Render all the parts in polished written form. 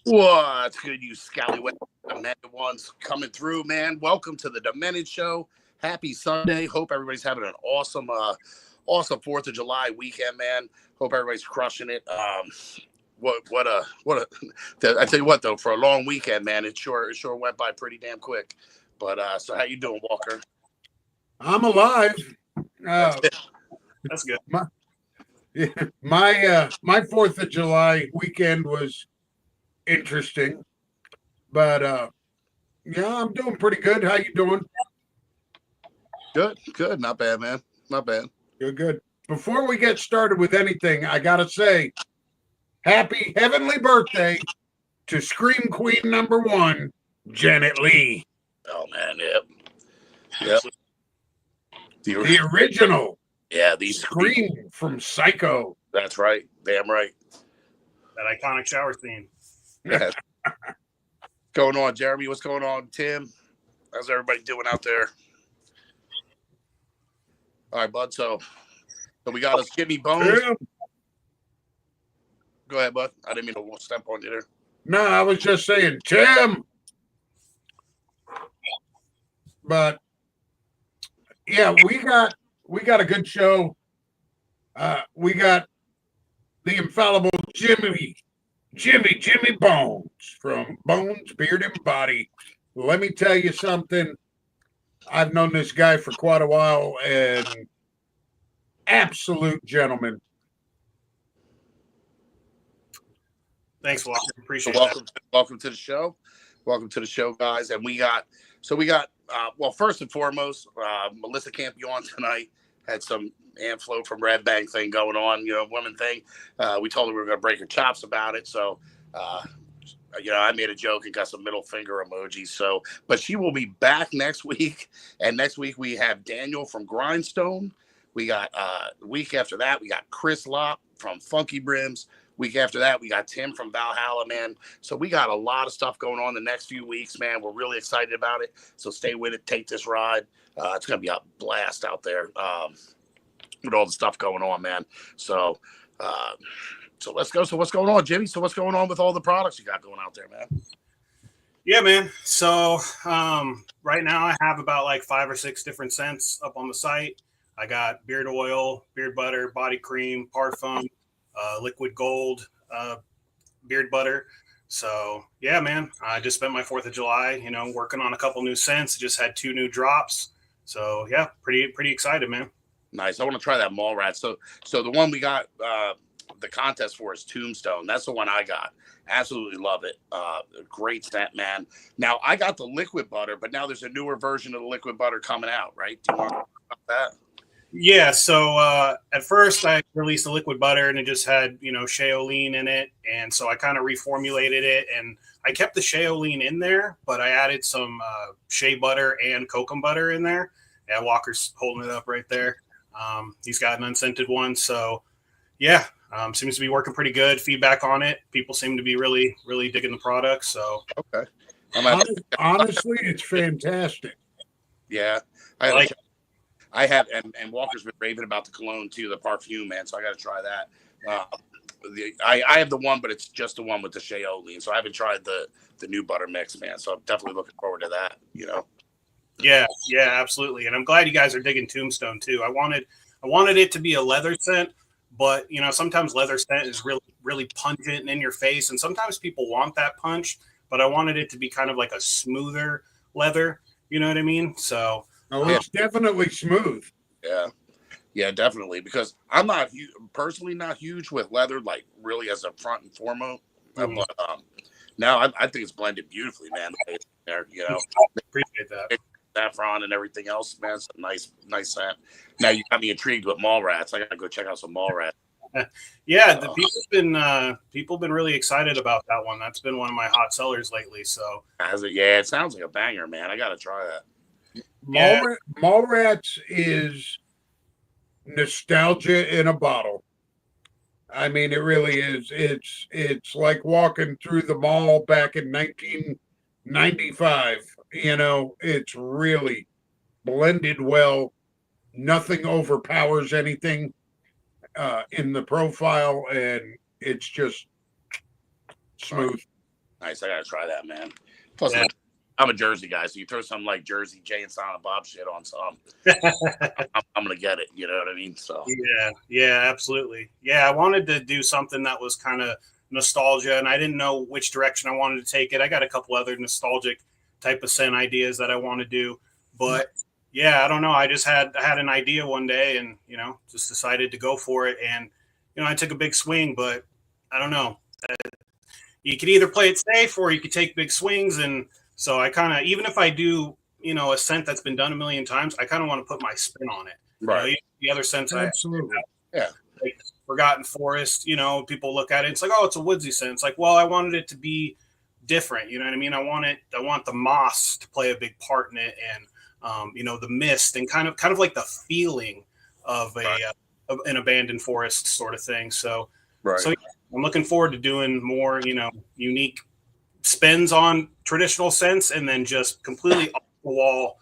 What's good, you scallywag demented ones coming through, man? Welcome to the Demented Show. Happy Sunday. Hope everybody's having an awesome 4th of July weekend, man. Hope everybody's crushing it. I tell you what though, for a long weekend, man, it sure went by pretty damn quick. But so how you doing, Walker? I'm alive. That's good. My 4th of July weekend was interesting, but yeah, I'm doing pretty good. How you doing? Good. Not bad, man. Not bad. Good. Before we get started with anything, I gotta say, happy heavenly birthday to Scream Queen #1, Janet Leigh. Oh man, yep. The original. Yeah, the Scream from Psycho. That's right. Damn right. That iconic shower scene. Yeah. Going on, Jeremy? What's going on, Tim? How's everybody doing out there? All right, bud. So we got us Jimmy Bones. Tim. Go ahead, bud. I didn't mean to step on you there. No, I was just saying, Tim. But yeah, we got a good show. We got the infallible Jimmy Bones from Bones, Beard, and Body. Let me tell you something. I've known this guy for quite a while, and absolute gentleman. Thanks, Walker. Appreciate it. Welcome to the show. Welcome to the show, guys. And we got well, first and foremost, Melissa can't be on tonight. Had some Amflow from Red Bang thing going on, women thing. We told her we were going to break her chops about it. So, I made a joke and got some middle finger emojis. So, but she will be back next week. And next week we have Daniel from Grindstone. We got week after that, we got Chris Lopp from Funky Brims. Week after that, we got Tim from Valhalla, man. So we got a lot of stuff going on the next few weeks, man. We're really excited about it. So stay with it. Take this ride. It's going to be a blast out there with all the stuff going on, man. So let's go. So what's going on, Jimmy? So what's going on with all the products you got going out there, man? Yeah, man. So right now I have about like 5 or 6 different scents up on the site. I got beard oil, beard butter, body cream, parfum, liquid gold, beard butter. So yeah, man, I just spent my 4th of July, working on a couple new scents. Just had 2 new drops. So yeah, pretty excited, man. Nice. I want to try that mall rat. So the one we got the contest for is Tombstone. That's the one I got. Absolutely love it. Great scent, man. Now I got the liquid butter, but now there's a newer version of the liquid butter coming out, right? Do you want to talk about that? Yeah, so at first I released the liquid butter and it just had, Shaolin in it. And so I kind of reformulated it and I kept the Shaolin in there, but I added some shea butter and kokum butter in there. Yeah, Walker's holding it up right there. He's got an unscented one. So yeah, seems to be working pretty good. Feedback on it. People seem to be really, really digging the product. So okay. Honestly, it's fantastic. Yeah. I have, and Walker's been raving about the cologne too, the perfume, man. So I got to try that. I have the one, but it's just the one with the Shaolin. So I haven't tried the new butter mix, man. So I'm definitely looking forward to that. Yeah, absolutely. And I'm glad you guys are digging Tombstone too. I wanted it to be a leather scent, but sometimes leather scent is really, really pungent and in your face, and sometimes people want that punch. But I wanted it to be kind of like a smoother leather. You know what I mean? So. Oh, it's definitely smooth. Yeah, definitely. Because I'm personally not huge with leather, like really as a front and foremost. Mm-hmm. But now I think it's blended beautifully, man. There, appreciate that. Saffron and everything else, man. It's a nice scent. Now you got me intrigued with mall rats. I gotta go check out some mall rats. Yeah, people been really excited about that one. That's been one of my hot sellers lately. So it sounds like a banger, man. I gotta try that. Mallrats is nostalgia in a bottle. I mean, it really is. It's like walking through the mall back in 1995. It's really blended well. Nothing overpowers anything in the profile, and it's just smooth. Nice. I gotta try that, man. Plus, Yeah. I'm a Jersey guy, so you throw something like Jersey Jay and Silent Bob shit on some, I'm gonna get it. You know what I mean? So Yeah, absolutely. Yeah, I wanted to do something that was kind of nostalgia, and I didn't know which direction I wanted to take it. I got a couple other nostalgic type of scent ideas that I want to do, but yeah, I don't know. I had an idea one day, and just decided to go for it, and I took a big swing, but I don't know. You could either play it safe or you could take big swings, and so I kind of, even if I do a scent that's been done a million times, I kind of want to put my spin on it. right. The other scents Absolutely. Yeah. like Forgotten Forest, people look at it, it's like, oh, it's a woodsy scent. It's like, well, I wanted it to be different. You know what I mean? I want the moss to play a big part in it, and the mist, and kind of like the feeling of of an abandoned forest sort of thing. So, Right. so I'm looking forward to doing more, unique spins on traditional scents, and then just completely off the wall,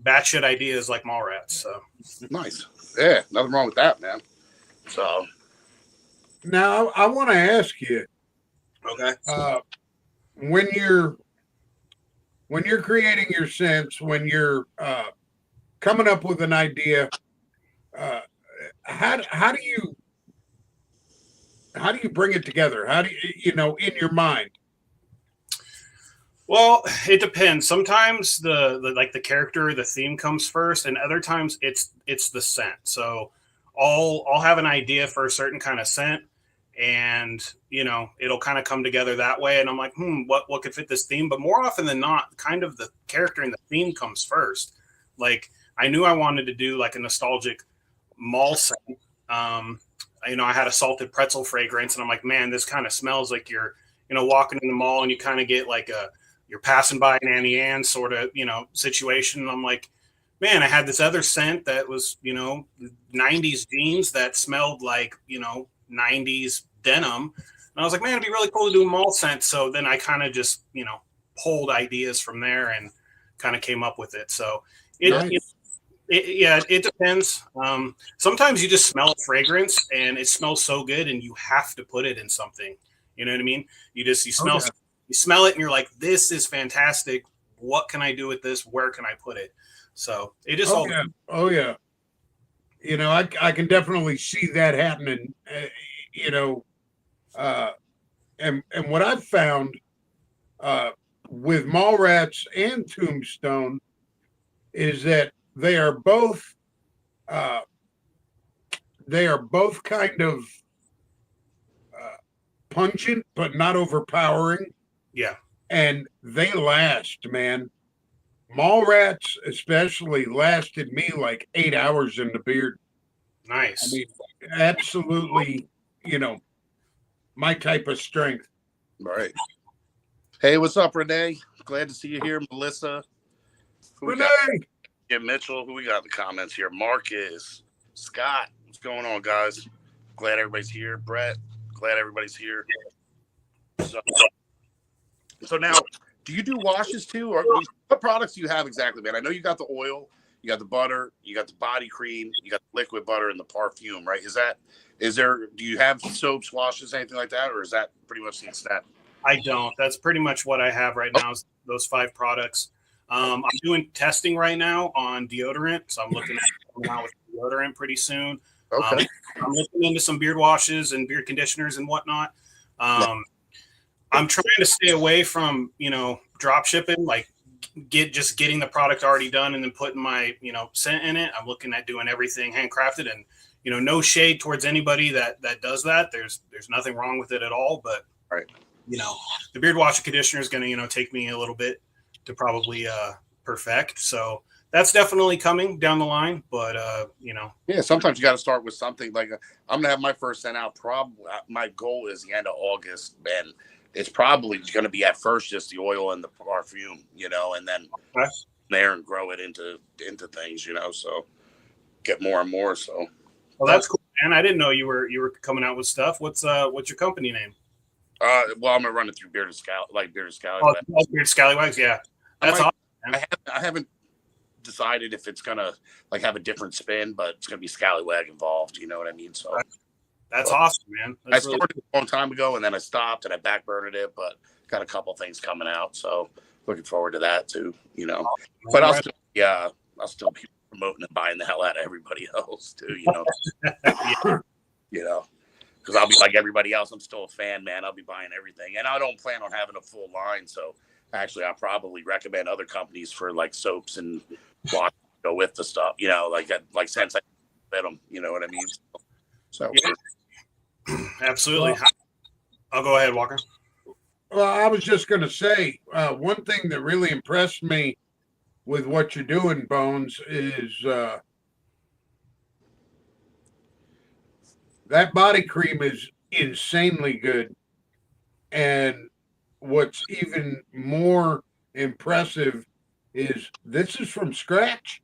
batshit ideas like Mallrats. So Nice. Yeah, nothing wrong with that, man. So Now I want to ask you, okay. when you're creating your scents, when you're coming up with an idea, how do you bring it together? How do you in your mind? Well, it depends. Sometimes the character, the theme comes first, and other times it's the scent. So I'll have an idea for a certain kind of scent, and it'll kind of come together that way. And I'm like, what could fit this theme? But more often than not, kind of the character and the theme comes first. Like, I knew I wanted to do like a nostalgic mall scent. I had a salted pretzel fragrance, and I'm like, man, this kind of smells like you're walking in the mall, and you kind of get like you're passing by an Annie Ann sort of, situation. And I'm like, man, I had this other scent that was, 90s jeans that smelled like, 90s denim. And I was like, man, it'd be really cool to do a mall scent. So then I kind of just, pulled ideas from there and kind of came up with it. So it depends. Sometimes you just smell a fragrance and it smells so good and you have to put it in something. You know what I mean? You smell you smell it and you're like, this is fantastic. What can I do with this? Where can I put it? So it just all. Yeah. Oh yeah. I can definitely see that happening. And what I've found with Mallrats and Tombstone is that they are both kind of pungent but not overpowering. Yeah. And they last, man. Mallrats especially lasted me like 8 hours in the beard. Nice. I mean, absolutely, my type of strength. right. Hey, what's up, Renee? Glad to see you here, Melissa. Renee, Jim Mitchell. Who we got in the comments here? Marcus, Scott. What's going on, guys? Glad everybody's here. Brett. Glad everybody's here. So now, do you do washes too, or what products do you have exactly, man? I know you got the oil, you got the butter, you got the body cream, you got the liquid butter, and the perfume, right? Do you have soaps, washes, anything like that, or is that pretty much the extent? I don't. That's pretty much what I have right now, is those 5 products. I'm doing testing right now on deodorant, so I'm looking at coming out with deodorant pretty soon. Okay. I'm looking into some beard washes and beard conditioners and whatnot. I'm trying to stay away from, drop shipping, like getting the product already done and then putting my, scent in it. I'm looking at doing everything handcrafted, and, no shade towards anybody that does that. There's nothing wrong with it at all. But, right. The beard wash and conditioner is going to, take me a little bit to probably perfect. So that's definitely coming down the line. But, Yeah, sometimes you got to start with something. Like, I'm going to have my first scent out. My goal is the end of August, and it's probably going to be at first just the oil and the perfume, and then there and grow it into things, so get more and more. So, well, that's cool, man. I didn't know you were coming out with stuff. What's your company name? Well, I'm gonna run it through Bearded Scallywags. Bearded Scallywags, yeah, that's awesome. Man. I haven't decided if it's gonna have a different spin, but it's gonna be Scallywag involved. You know what I mean? So That's awesome, man. I started a long time ago, and then I stopped, and I backburnered it, but got a couple things coming out, so looking forward to that too. But I'll still be promoting and buying the hell out of everybody else too. Because I'll be like everybody else. I'm still a fan, man. I'll be buying everything, and I don't plan on having a full line. So actually, I'll probably recommend other companies for like soaps and wash go with the stuff. Like since I fit them, you know what I mean. So. Absolutely. I'll go ahead, Walker. Well, I was just going to say, one thing that really impressed me with what you're doing, Bones, is that body cream is insanely good. And what's even more impressive is this is from scratch.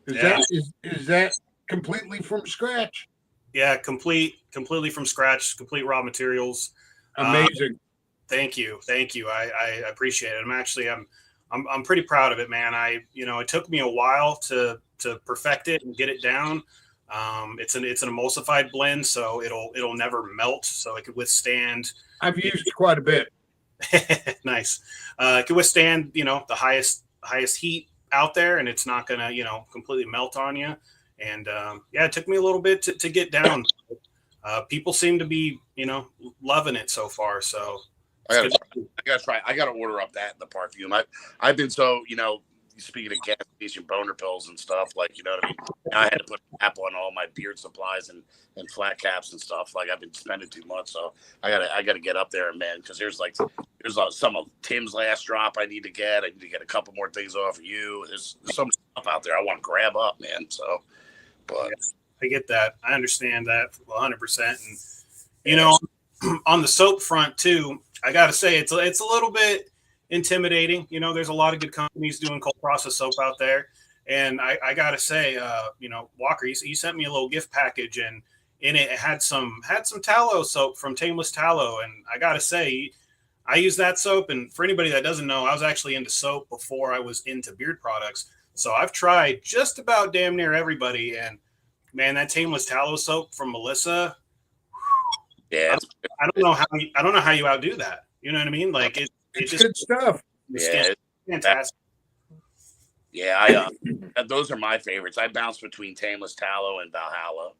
Is that completely from scratch? Yeah, completely from scratch, complete raw materials. Amazing. Thank you. I appreciate it. I'm pretty proud of it, man. It took me a while to perfect it and get it down. It's an emulsified blend, so it'll never melt, so it could withstand. I've used quite a bit. Nice. It can withstand, the highest heat out there, and it's not gonna, completely melt on you. And it took me a little bit to get down. People seem to be, loving it so far. So I gotta try. I gotta order up that in the perfume. I've been so, speaking of gas station boner pills and stuff, like, you know what I mean? Now I had to put a cap on all my beard supplies and flat caps and stuff. Like, I've been spending too much, so I gotta get up there, man. Because there's some of Tim's last drop I need to get. I need to get a couple more things off of you. There's some stuff out there I want to grab up, man. So, but I get that. I understand that 100%. And on the soap front too, I gotta say it's a little bit intimidating. There's a lot of good companies doing cold process soap out there, and I gotta say, Walker, he sent me a little gift package, and in it had some tallow soap from Tameless Tallow, and I gotta say, I use that soap. And for anybody that doesn't know, I was actually into soap before I was into beard products, so I've tried just about damn near everybody, and man, that Tameless Tallow soap from Melissa. Yeah, I don't know how you outdo that. You know what I mean? Like it's good stuff. It's fantastic. Yeah, those are my favorites. I bounce between Tameless Tallow and Valhalla.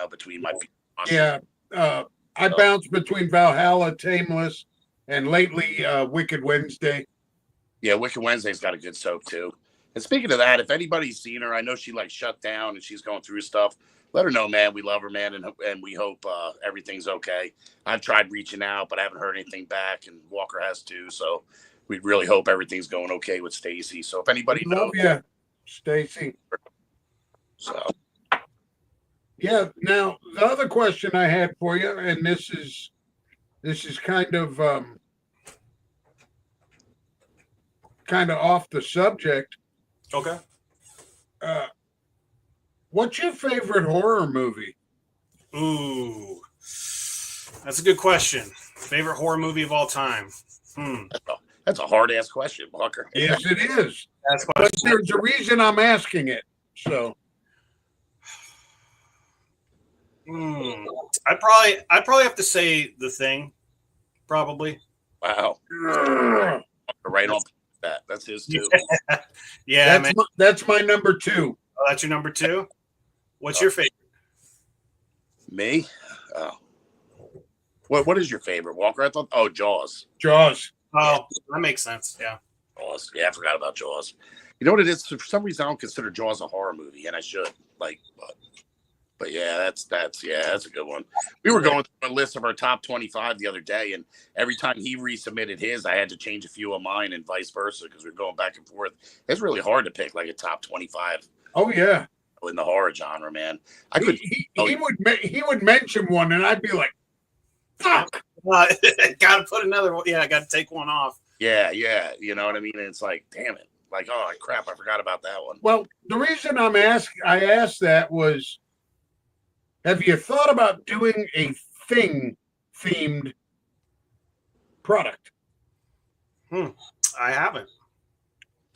Between my I bounce between Valhalla, Tameless, and lately Wicked Wednesday. Yeah, Wicked Wednesday's got a good soap too. And speaking of that, if anybody's seen her, I know she shut down and she's going through stuff. Let her know, man. We love her, man, and we hope everything's okay. I've tried reaching out, but I haven't heard anything back, and Walker has too. So we really hope everything's going okay with Stacy. So if anybody knows, yeah, Stacy. So yeah. Now the other question I had for you, and this is kind of off the subject. Okay. What's your favorite horror movie? Ooh, that's a good question. Favorite horror movie of all time? That's a hard ass question, Walker. Yes, it is. But there's a reason I'm asking it. So, I'd probably have to say The Thing. Probably. Wow. Right on that. That's his too. Yeah, that's my number 2. Oh, that's your number 2? What's your favorite? Me? Oh. What is your favorite, Walker? I thought Jaws. Jaws. Oh, that makes sense. Yeah. Jaws. Yeah, I forgot about Jaws. You know what it is? For some reason, I don't consider Jaws a horror movie, and I should. But yeah, that's a good one. We were going through a list of our top 25 the other day, and every time he resubmitted his, I had to change a few of mine, and vice versa, because we were going back and forth. It's really hard to pick like a top 25. Oh yeah. In the horror genre, man. He would mention one, and I'd be like, "Fuck, gotta put another one." Yeah, I gotta take one off. Yeah, you know what I mean. And it's like, damn it, like, oh crap, I forgot about that one. Well, the reason I asked that was, have you thought about doing a Thing themed product? I haven't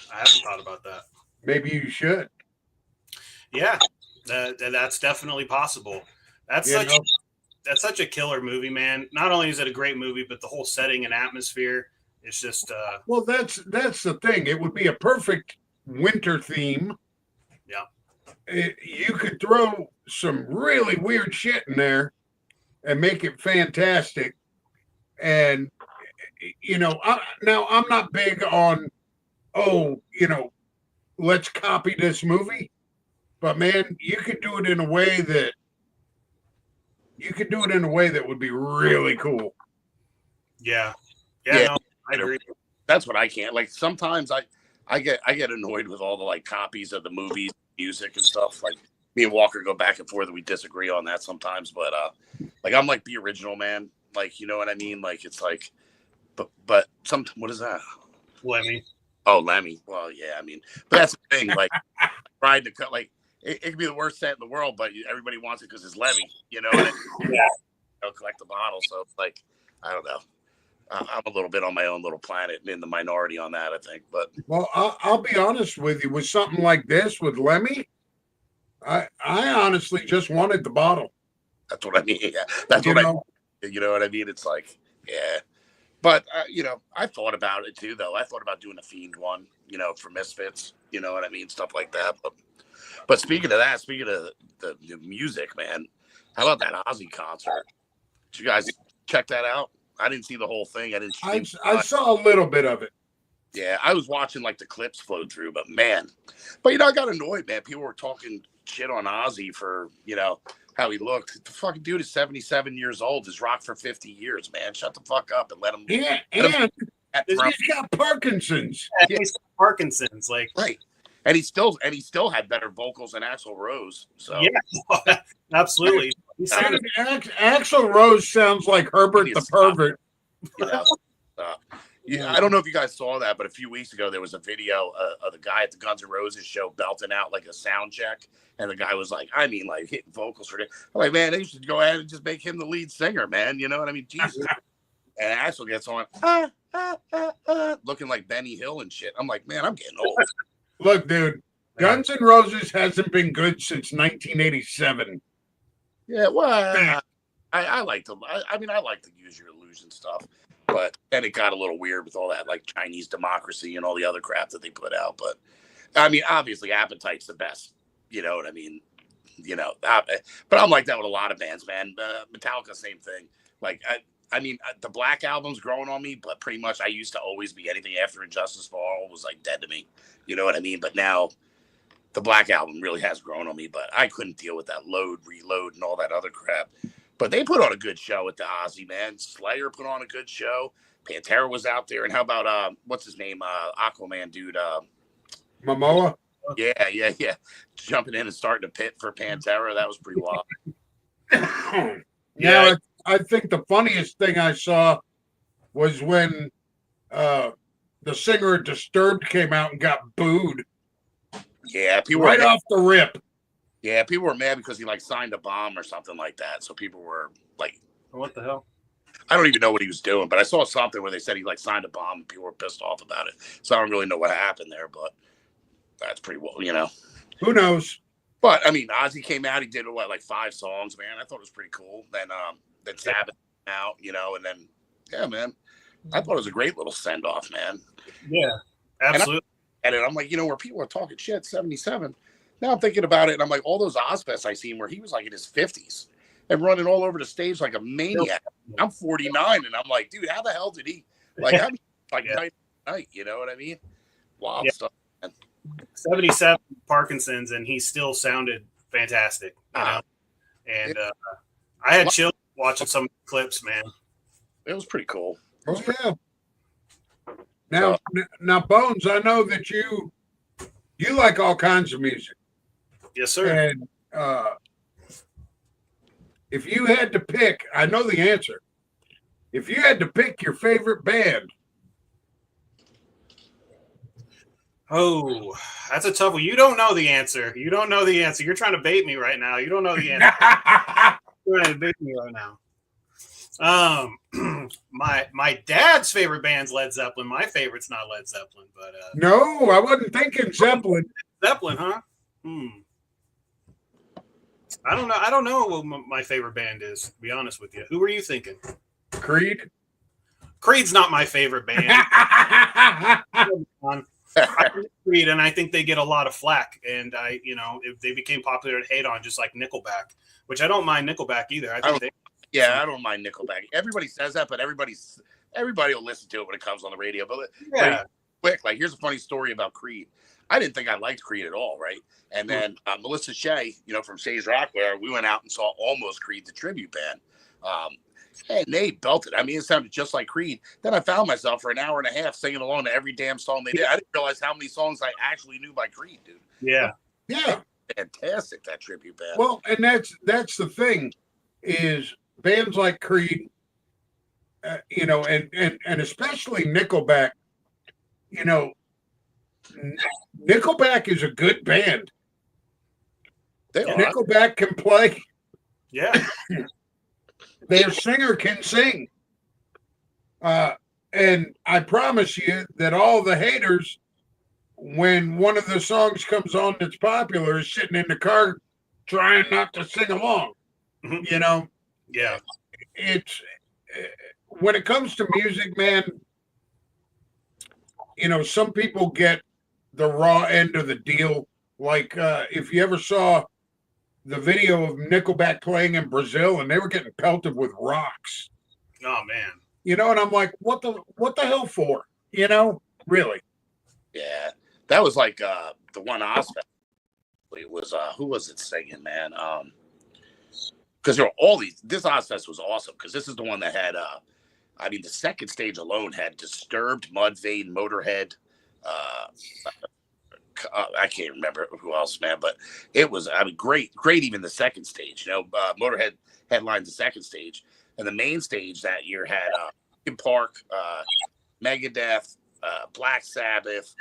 thought about that. Maybe you should. Yeah, that's definitely possible. That's You such know? that's such a killer movie, man. Not only is it a great movie, but the whole setting and atmosphere is just Well, that's the thing. It would be a perfect winter theme. yeah. You could throw some really weird shit in there and make it fantastic. And now I'm not big on let's copy this movie, but man, you could do it in a way that would be really cool. Yeah. Yeah. No, I agree. That's what I can't like. Sometimes I get annoyed with all the like copies of the movies, music, and stuff. Like me and Walker go back and forth, and we disagree on that sometimes. But like I'm like the original man. Like you know what I mean? Like it's like, but some what is that? Lemmy. Oh, Lemmy. Well, yeah. I mean, but that's the thing. Like trying to cut like it could be the worst set in the world, but everybody wants it because it's Lemmy. You know, and collect the bottle. So it's like I don't know. I'm a little bit on my own little planet in the minority on that, I think. But well, I'll be honest with you. With something like this with Lemmy, I honestly just wanted the bottle. that's what I mean. Yeah, that's what I mean. You know what I mean? It's like, yeah. But I thought about it too, though. I thought about doing a Fiend one, for Misfits. You know what I mean? Stuff like that. But speaking of that, speaking of the music, man, how about that Ozzy concert? Did you guys check that out? I didn't see the whole thing. I saw a little bit of it. Yeah, I was watching like the clips flow through, but I got annoyed, man. People were talking shit on Ozzy for, how he looked. The fucking dude is 77 years old. Has rocked for 50 years, man. Shut the fuck up and let him. Yeah, and he's got Parkinson's. Yeah, he's got Parkinson's, like right. And he still had better vocals than Axl Rose. So yeah, absolutely. Axl Rose sounds like Herbert the Pervert. I don't know if you guys saw that, but a few weeks ago there was a video of the guy at the Guns N' Roses show belting out like a sound check, and the guy was like, hitting vocals for it. I'm like, man, they should go ahead and just make him the lead singer, man. You know what I mean? Jesus. And Axl gets on, looking like Benny Hill and shit. I'm like, man, I'm getting old. Look, dude, Guns N' Roses hasn't been good since 1987. Yeah, well, I like to. I like to Use Your Illusion stuff, but then it got a little weird with all that like Chinese Democracy and all the other crap that they put out. But I mean, obviously, Appetite's the best. You know what I mean? But I'm like that with a lot of bands, man. Metallica, same thing. Like, the Black Album's growing on me, but pretty much I used to always be anything after Injustice for All was like dead to me. You know what I mean? But now the Black Album really has grown on me, but I couldn't deal with that load, reload, and all that other crap. But they put on a good show at the Ozzy, man. Slayer put on a good show. Pantera was out there. And how about, what's his name? Aquaman dude. Momoa? Yeah. Jumping in and starting to pit for Pantera. That was pretty wild. Yeah. I think the funniest thing I saw was when the singer of Disturbed came out and got booed. Yeah, people right off the rip. Yeah, people were mad because he like signed a bomb or something like that. So people were like, "What the hell?" I don't even know what he was doing, but I saw something where they said he like signed a bomb and people were pissed off about it. So I don't really know what happened there, but that's pretty well, Who knows? But I mean, Ozzy came out. He did like 5 songs, man. I thought it was pretty cool. Then Sabbath came out, and then yeah, man. I thought it was a great little send off, man. Yeah, absolutely. And I'm like, where people are talking shit, 77. Now I'm thinking about it, and I'm like, all those Ozfests I seen where he was like in his 50s and running all over the stage like a maniac. I'm 49, and I'm like, dude, how the hell did he night? You know what I mean? Wild stuff. Man. 77 Parkinson's, and he still sounded fantastic. And I had chills watching some clips, man. It was pretty cool. Yeah. Now, Bones, I know that you like all kinds of music. Yes, sir. And if you had to pick, I know the answer. If you had to pick your favorite band. Oh, that's a tough one. You don't know the answer. You're trying to bait me right now. You don't know the answer. You're trying to bait me right now. My dad's favorite band's Led Zeppelin. My favorite's not Led Zeppelin, but no, I wasn't thinking Zeppelin. Zeppelin, huh? I don't know. I don't know what my favorite band is, to be honest with you. Who were you thinking? Creed. Creed's not my favorite band. I like Creed, and I think they get a lot of flack. And if they became popular to hate on, just like Nickelback, which I don't mind Nickelback either. I don't mind Nickelback. Everybody says that, but everybody will listen to it when it comes on the radio. But yeah, quick, here's a funny story about Creed. I didn't think I liked Creed at all, right? And then Melissa Shea, from Shay's Rockware, we went out and saw Almost Creed, the tribute band. And they belted. I mean, it sounded just like Creed. Then I found myself for an hour and a half singing along to every damn song they did. I didn't realize how many songs I actually knew by Creed, dude. Yeah. Fantastic, that tribute band. Well, and that's the thing is bands like Creed, and especially Nickelback, Nickelback is a good band. Nickelback can play. Yeah. Their singer can sing. And I promise you that all the haters, when one of the songs comes on that's popular, is sitting in the car trying not to sing along. Mm-hmm. Yeah. It's when it comes to music, man, some people get the raw end of the deal. Like if you ever saw the video of Nickelback playing in Brazil, and they were getting pelted with rocks. Oh man. And I'm like, what the hell for? Really? Yeah. That was like the one Ozfest. It was who was it singing, man? Because there were all these. This Ozfest was awesome because this is the one that had. The second stage alone had Disturbed, Mudvayne, Motorhead. I can't remember who else, man, but it was great. Even the second stage. Motorhead headlined the second stage, and the main stage that year had Linkin Park, Megadeth, Black Sabbath,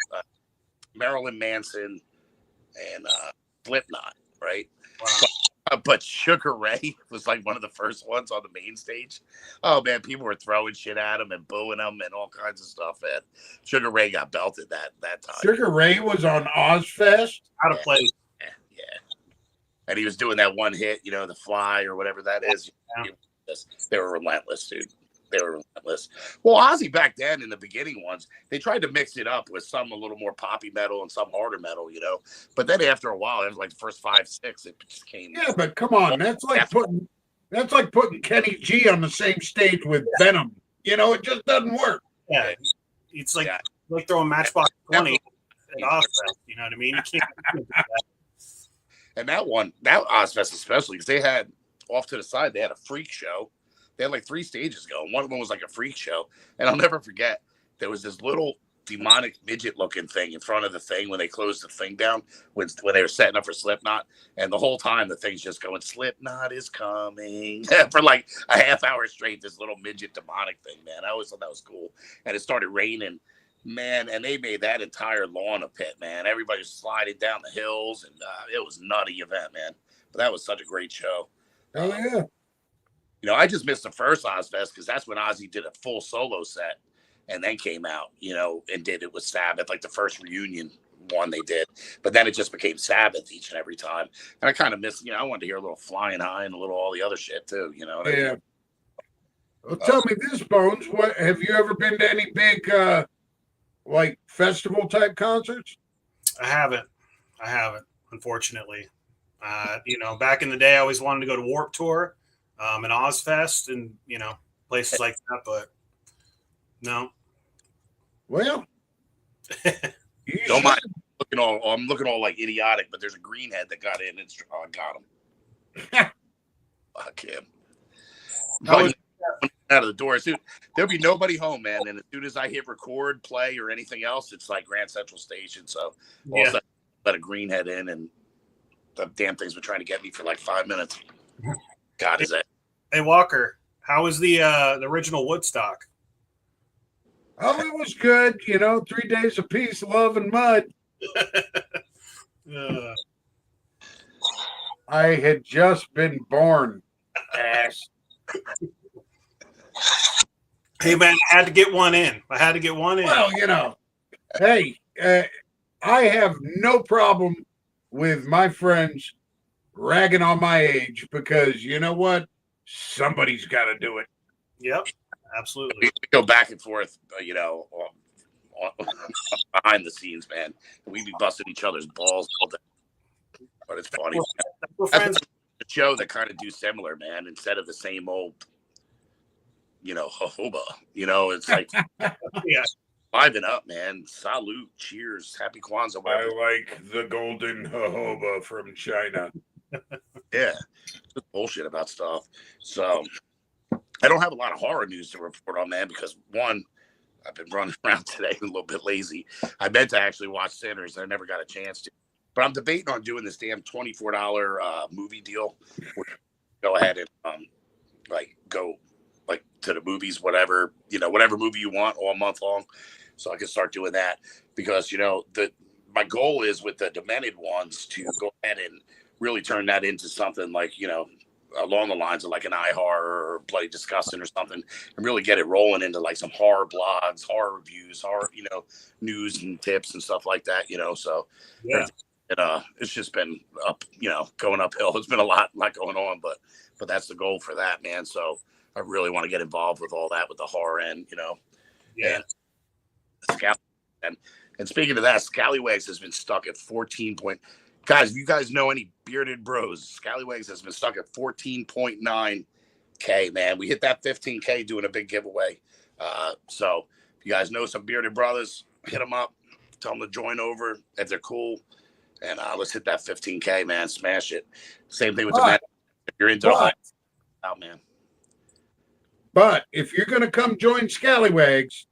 Marilyn Manson, and Slipknot. Right. Wow. But Sugar Ray was like one of the first ones on the main stage. Oh man, people were throwing shit at him and booing him and all kinds of stuff. And Sugar Ray got belted that time. Sugar Ray was on Ozfest. Out of place. Yeah. And he was doing that one hit, The Fly or whatever that is. Yeah. They were relentless, dude. They were relentless. Well, Ozzy back then in the beginning ones, they tried to mix it up with some a little more poppy metal and some harder metal, But then after a while, it was like the first 5, 6, it just came. Yeah, but come on, that's like putting Kenny G on the same stage with Venom. It just doesn't work. Yeah, it's like throwing Matchbox 20 at Ozfest. You know what I mean? You can't do that. And that Ozfest especially, because they had off to the side, they had a freak show. They had like 3 stages going. One of them was like a freak show. And I'll never forget, there was this little demonic midget looking thing in front of the thing when they closed the thing down, when they were setting up for Slipknot. And the whole time the thing's just going, Slipknot is coming. For like a half hour straight, this little midget demonic thing, man. I always thought that was cool. And it started raining, man. And they made that entire lawn a pit, man. Everybody was sliding down the hills. And it was a nutty event, man. But that was such a great show. Oh, yeah. I just missed the first Ozfest because that's when Ozzy did a full solo set and then came out, and did it with Sabbath, like the first reunion one they did. But then it just became Sabbath each and every time. And I kind of missed, I wanted to hear a little Flying High and a little all the other shit too, Yeah. Well, tell me this, Bones. What have you ever been to any big festival type concerts? I haven't, unfortunately. Back in the day, I always wanted to go to Warped Tour. And Ozfest and, places like that, but no. Well, don't mind I'm looking all like idiotic, but there's a greenhead that got in and got him. Fuck him. Out of the door. Soon, there'll be nobody home, man. And as soon as I hit record, play, or anything else, it's like Grand Central Station. So all of a sudden, let a greenhead in, and the damn thing's been trying to get me for like 5 minutes. God, is that? Hey Walker, how was the original Woodstock? Oh, it was good. 3 days of peace, love, and mud. I had just been born. Ass. Hey man, I had to get one in. Well, hey, I have no problem with my friends ragging on my age because you know what? Somebody's got to do it. Yep, absolutely. We go back and forth, behind the scenes, man. We'd be busting each other's balls all day. But it's funny. That's a show that kind of do similar, man. Instead of the same old, jojoba. It's like Yeah. liven up, man. Salute, cheers, happy Kwanzaa. I like the golden jojoba from China. Yeah, just bullshit about stuff. So I don't have a lot of horror news to report on, man, because one, I've been running around today a little bit lazy. I meant to actually watch Sinners. I never got a chance to. But I'm debating on doing this damn $24 movie deal. Go ahead and go to the movies, whatever movie you want all month long. So I can start doing that because my goal is with the Demented ones to go ahead and really turn that into something like along the lines of like an iHorror or Bloody Disgusting or something, and really get it rolling into like some horror blogs, horror reviews, horror news and tips and stuff like that. So yeah. It's just been up, going uphill. It's been a lot going on, but that's the goal for that, man. So I really want to get involved with all that, with the horror end, Yeah. And speaking of that, Scallywags has been stuck at 14 point. Guys, if you guys know any bearded bros, Scallywags has been stuck at 14.9K, man. We hit that 15K doing a big giveaway. So if you guys know some bearded brothers, hit them up, tell them to join over if they're cool. And let's hit that 15K, man. Smash it. Same thing with the men. If you're into the whole out, man. But if you're going to come join Scallywags,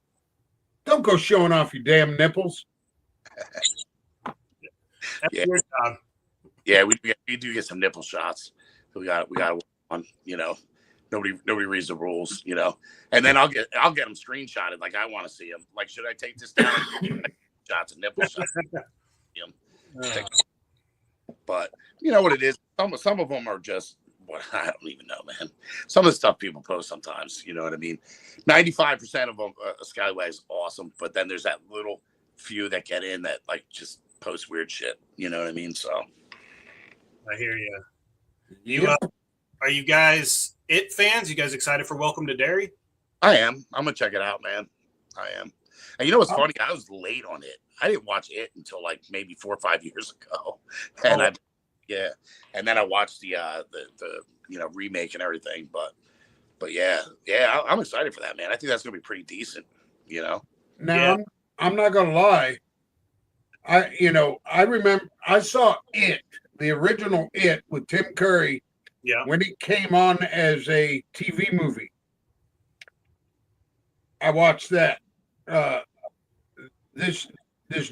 don't go showing off your damn nipples. That's your job. Yeah, we do get some nipple shots. So we got one. Nobody reads the rules. And then I'll get them screenshotted. Like I want to see them. Like, should I take this down? Shots and nipple shots. But you know what it is. Some of them are just I don't even know, man. Some of the stuff people post sometimes, you know what I mean? 95% of them, Skyway is awesome, but then there's that little few that get in that like just post weird shit. You know what I mean? So I hear you. Are you guys It fans? You guys excited for Welcome to Derry? I am. I'm gonna check it out, man. I am. And you know what's funny? I was late on it. I didn't watch it until like maybe 4 or 5 years ago, and and then I watched the remake and everything. But yeah, I'm excited for that, man. I think that's gonna be pretty decent. Now I'm not gonna lie. I remember I saw It, the original It with Tim Curry, when it came on as a TV movie. I watched that. This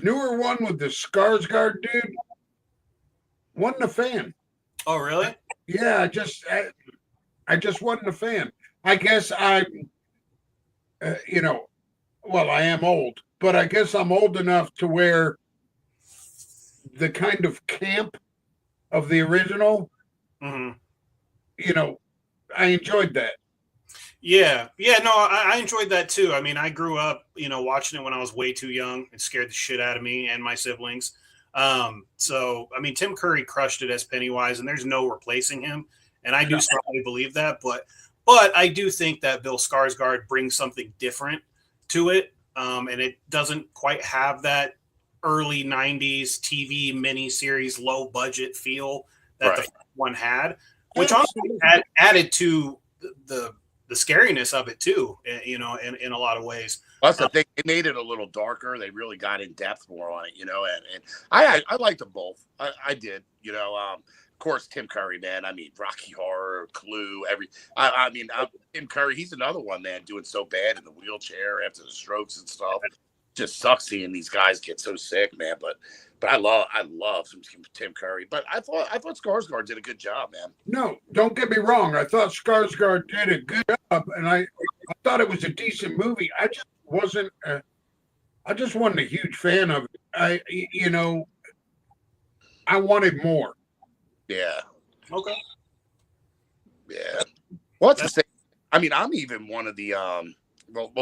newer one with the Skarsgård dude, wasn't a fan. Oh, really? Yeah, I just wasn't a fan. I guess I am old, but I guess I'm old enough to where the kind of camp of the original, I enjoyed that. Yeah, no, I enjoyed that too. I mean, I grew up, watching it when I was way too young. It scared the shit out of me and my siblings. So, I mean, Tim Curry crushed it as Pennywise, and there's no replacing him. And I do strongly believe that. But I do think that Bill Skarsgård brings something different to it, and it doesn't quite have that early 90s TV miniseries, low budget feel that the first one had, which also added to the scariness of it too, in a lot of ways. That's the thing. They made it a little darker. They really got in depth more on it, and I liked them both. I did, of course, Tim Curry, man. I mean, Rocky Horror, Clue, Tim Curry, he's another one, man, doing so bad in the wheelchair after the strokes and stuff. It just sucks seeing these guys get so sick, man. But I love some Tim Curry. But I thought Skarsgård did a good job, man. No, don't get me wrong. I thought Skarsgård did a good job, and I thought it was a decent movie. I just wasn't a huge fan of it. I wanted more. Yeah. Okay. Yeah. What's the thing? I mean, I'm even one of the Well,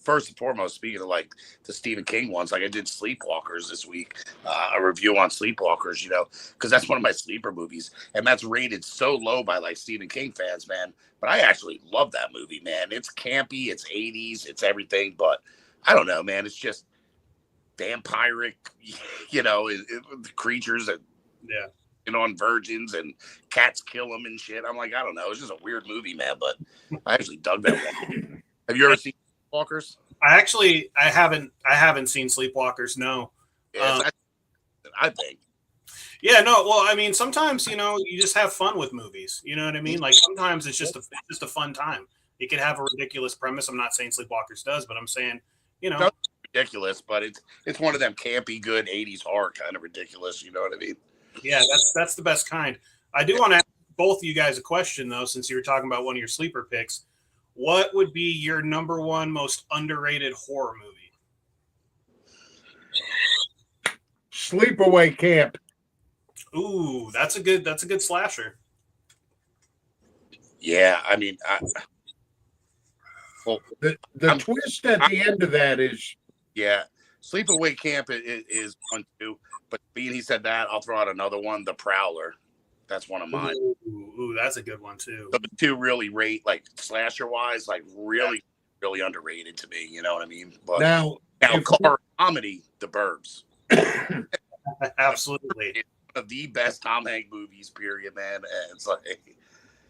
first and foremost, speaking of like the Stephen King ones, like I did Sleepwalkers this week, a review on Sleepwalkers, because that's one of my sleeper movies, and that's rated so low by like Stephen King fans, man. But I actually love that movie, man. It's campy, it's 80s, it's everything, but I don't know, man. It's just vampiric, the creatures that on virgins and cats kill them and shit. I'm like, I don't know. It's just a weird movie, man. But I actually dug that one. Have you ever seen Sleepwalkers? I haven't seen Sleepwalkers. No. Yeah, I think. Yeah, no. Well, I mean, sometimes you just have fun with movies. You know what I mean? Like sometimes it's just a fun time. It could have a ridiculous premise. I'm not saying Sleepwalkers does, but I'm saying No, ridiculous, but it's one of them campy, good 80s horror kind of ridiculous. You know what I mean? Yeah, that's the best kind. I do want to ask both of you guys a question though, since you were talking about one of your sleeper picks. What would be your number one most underrated horror movie? Sleepaway Camp. Ooh, that's a good slasher. Yeah, I mean, the twist at the end of that is Sleepaway Camp is one too. But being he said that, I'll throw out another one, The Prowler. That's one of mine. Ooh, that's a good one too. The two really rate like slasher wise, like really underrated to me. You know what I mean? But now horror comedy, The Burbs. Absolutely. It's one of the best Tom Hanks movies, period, man. And it's like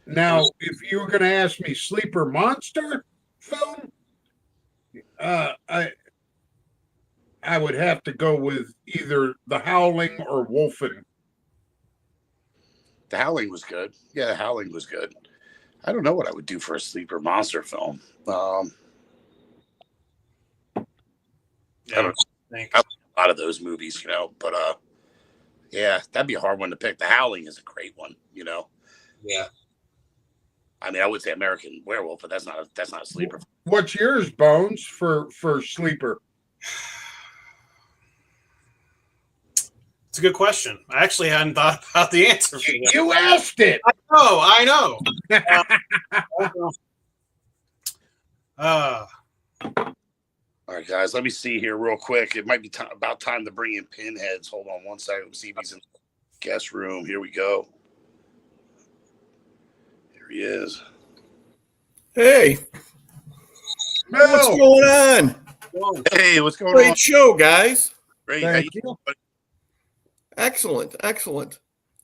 now, if you were going to ask me sleeper monster film, I would have to go with either The Howling or Wolfen. The Howling was good. Yeah, The Howling was good. I don't know what I would do for a sleeper monster film. I don't know. A lot of those movies, but yeah, that'd be a hard one to pick. The Howling is a great one, Yeah. I mean, I would say American Werewolf, but that's not a sleeper. What's yours, Bones, for sleeper? It's a good question. I actually hadn't thought about the answer. You asked it. I know. All right, guys, let me see here real quick. It might be about time to bring in Pinheads. Hold on one second. Let's see if he's in the guest room. Here we go. Here he is. Hey. What's going on? Hey, what's going on? Great show, guys. Great. Thank you. Excellent.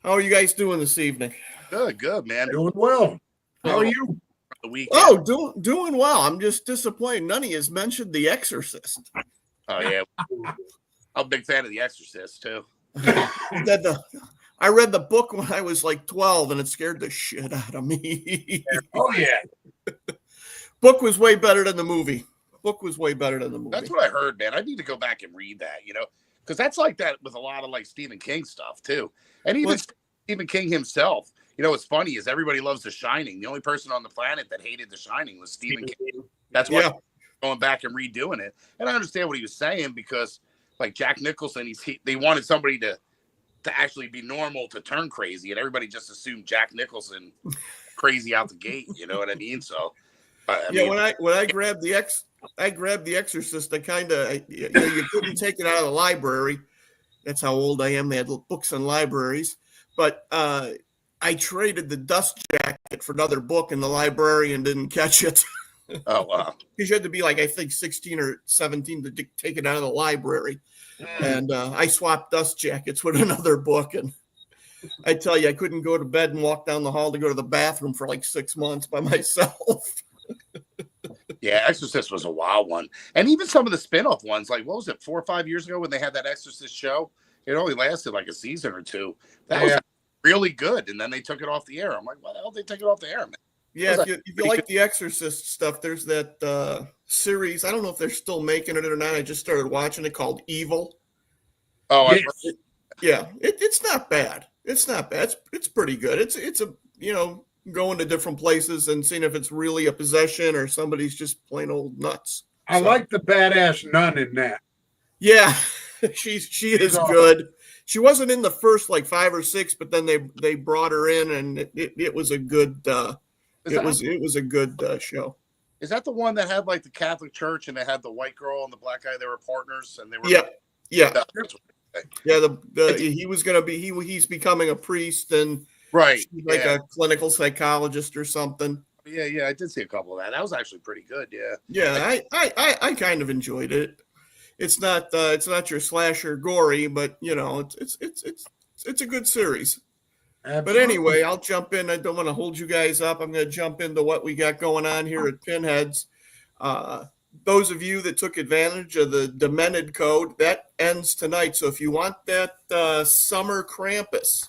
How are you guys doing this evening? Good, man. Doing well. How are you? The weekend. Oh, doing well. I'm just disappointed. None of you has mentioned The Exorcist. Oh, yeah. I'm a big fan of The Exorcist, too. I read the book when I was like 12, and it scared the shit out of me. Oh, yeah. Book was way better than the movie. That's what I heard, man. I need to go back and read that, because that's like that with a lot of like Stephen King stuff, too. And even Stephen King himself. What's funny is everybody loves The Shining. The only person on the planet that hated The Shining was Stephen King. That's why going back and redoing it. And I understand what he was saying because, like Jack Nicholson, they wanted somebody to actually be normal to turn crazy, and everybody just assumed Jack Nicholson crazy out the gate. You know what I mean? So, when I grabbed the Exorcist, I kind of you couldn't take it out of the library. That's how old I am. They had books in libraries, but I traded the dust jacket for another book, and the librarian didn't catch it. Oh, wow. Because you had to be like, I think 16 or 17 to take it out of the library. And I swapped dust jackets with another book. And I tell you, I couldn't go to bed and walk down the hall to go to the bathroom for like 6 months by myself. Yeah, Exorcist was a wild one. And even some of the spin-off ones, like, what was it, 4 or 5 years ago when they had that Exorcist show? It only lasted like a season or two. That was really good. And then they took it off the air. I'm like, why the hell did they take it off the air, man? Yeah, if you like the Exorcist stuff, there's that series. I don't know if they're still making it or not. I just started watching it called Evil. Oh, yes. It's not bad. It's not bad. It's pretty good. It's a going to different places and seeing if it's really a possession or somebody's just plain old nuts. I like the badass nun in that. Yeah, she is good. She wasn't in the first like 5 or 6, but then they brought her in, and it was a good. It was a good show. Is that the one that had like the Catholic Church and they had the white girl and the black guy? They were partners and they were. Yeah. That's Yeah, he was going to be he's becoming a priest and right, she's like a clinical psychologist or something. Yeah, I did see a couple of that. That was actually pretty good. Yeah, yeah, I kind of enjoyed it. It's not your slasher gory, but you know it's a good series. Absolutely. But anyway, I'll jump in. I don't want to hold you guys up. I'm going to jump into what we got going on here at Pinheads. Those of you that took advantage of the Demented code, that ends tonight. So if you want that summer Krampus,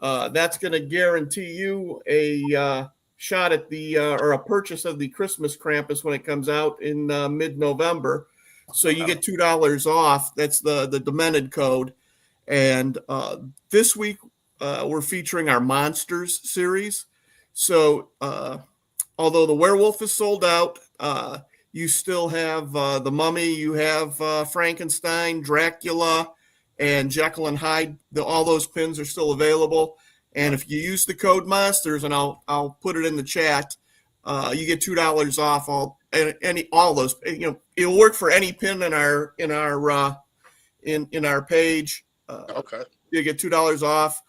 that's going to guarantee you a shot at the or a purchase of the Christmas Krampus when it comes out in mid-November. So you get $2 off. That's the Demented code. And this week we're featuring our Monsters series. So although the werewolf is sold out, you still have the Mummy, you have Frankenstein, Dracula, and Jekyll and Hyde. All those pins are still available. And if you use the code Monsters, and I'll put it in the chat, you get $2 off all those. You know, it'll work for any pin in our page. Okay. You get $2 off,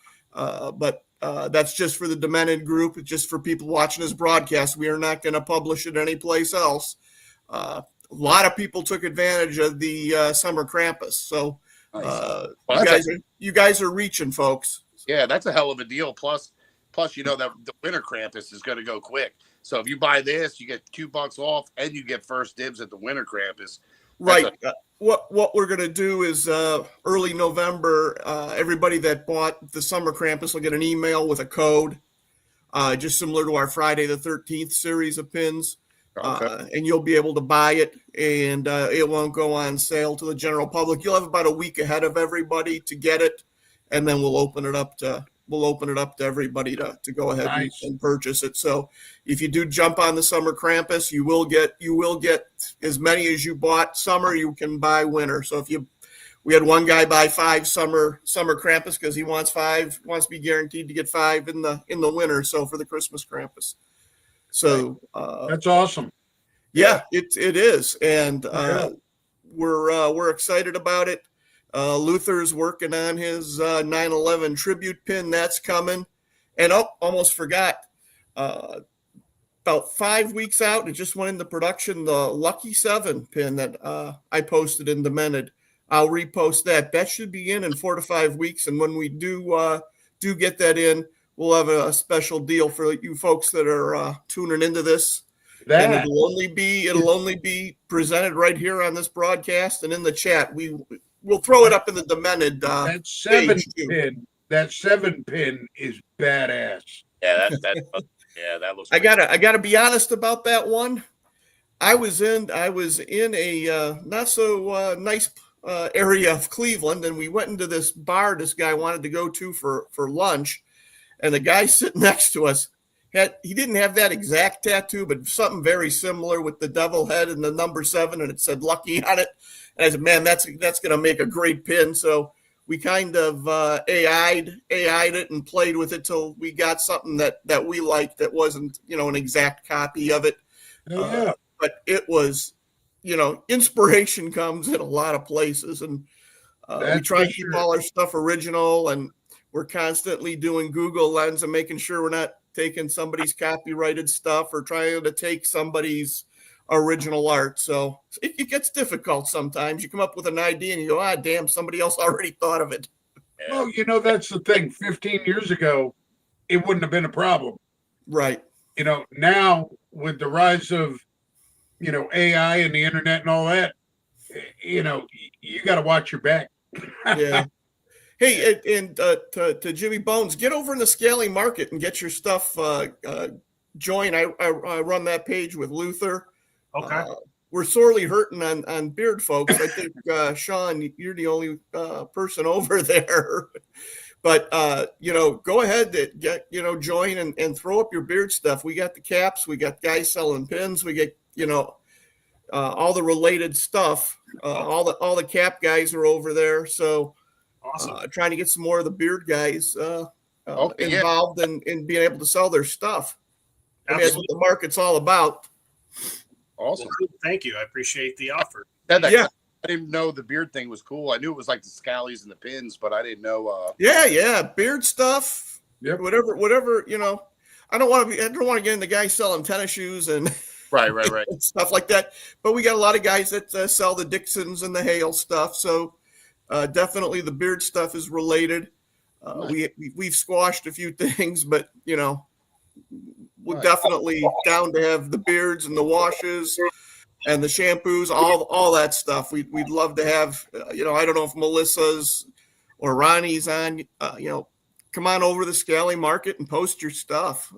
but that's just for the Demented group. It's just for people watching this broadcast. We are not going to publish it anyplace else. A lot of people took advantage of the summer Krampus, so you guys are reaching, folks. Yeah, that's a hell of a deal. Plus, you know that the winter Krampus is going to go quick. So if you buy this, you get $2 off, and you get first dibs at the winter Krampus. Right. What we're going to do is early November, everybody that bought the summer Krampus will get an email with a code, just similar to our Friday the 13th series of pins. Okay. And you'll be able to buy it, and it won't go on sale to the general public. You'll have about a week ahead of everybody to get it, and then we'll open it up to everybody to go ahead and purchase it. So if you do jump on the summer Krampus, you will get as many as you bought summer. You can buy winter. So we had one guy buy 5 summer Krampus because he wants to be guaranteed to get 5 in the winter. So for the Christmas Krampus. So that's awesome. Yeah, it is, and we're excited about it. Luther's working on his 9/11 tribute pin. That's coming, and almost forgot. About 5 weeks out, it just went into production. The Lucky 7 pin that I posted in Demented. I'll repost that. That should be in 4 to 5 weeks, and when we do get that in, we'll have a special deal for you folks that are tuning into this. And it'll only be presented right here on this broadcast and in the chat. We'll throw it up in the Demented. That 7 pin. That 7 pin is badass. Yeah, that looks. I gotta be honest about that one. I was in a not so nice area of Cleveland, and we went into this bar this guy wanted to go to for lunch. And the guy sitting next to us he didn't have that exact tattoo, but something very similar with the devil head and the number 7, and it said Lucky on it. And I said, man, that's going to make a great pin. So we kind of AI'd it and played with it till we got something that we liked that wasn't, an exact copy of it. Yeah. But it was, inspiration comes in a lot of places, and we try to keep all our stuff original, and we're constantly doing Google Lens and making sure we're not taking somebody's copyrighted stuff or trying to take somebody's original art. So it gets difficult sometimes. You come up with an idea and you go, damn, somebody else already thought of it. Well, that's the thing. 15 years ago, it wouldn't have been a problem. Right. Now with the rise of, AI and the internet and all that, you got to watch your back. Yeah. Hey, and to Jimmy Bones, get over in the Scaling Market and get your stuff. Join. I run that page with Luther. Okay. We're sorely hurting on beard folks. I think Sean, you're the only person over there. But go ahead and get join and throw up your beard stuff. We got the caps. We got guys selling pins. We get all the related stuff. All the cap guys are over there. So. Awesome. Trying to get some more of the beard guys involved in being able to sell their stuff. I mean, that's what the market's all about. Awesome. Well, thank you. I appreciate the offer. Yeah. I didn't know the beard thing was cool. I knew it was like the scallies and the pins, but I didn't know. Yeah, beard stuff. Yep. Whatever. I don't want to get in the guy selling tennis shoes and Right. and stuff like that. But we got a lot of guys that sell the Dixons and the Hale stuff. So definitely the beard stuff is related. Nice. We've squashed a few things, but we're Nice. definitely down to have the beards and the washes and the shampoos, all that stuff. We'd love to have. I don't know if Melissa's or Ronnie's on. Come on over to the Scally Market and post your stuff.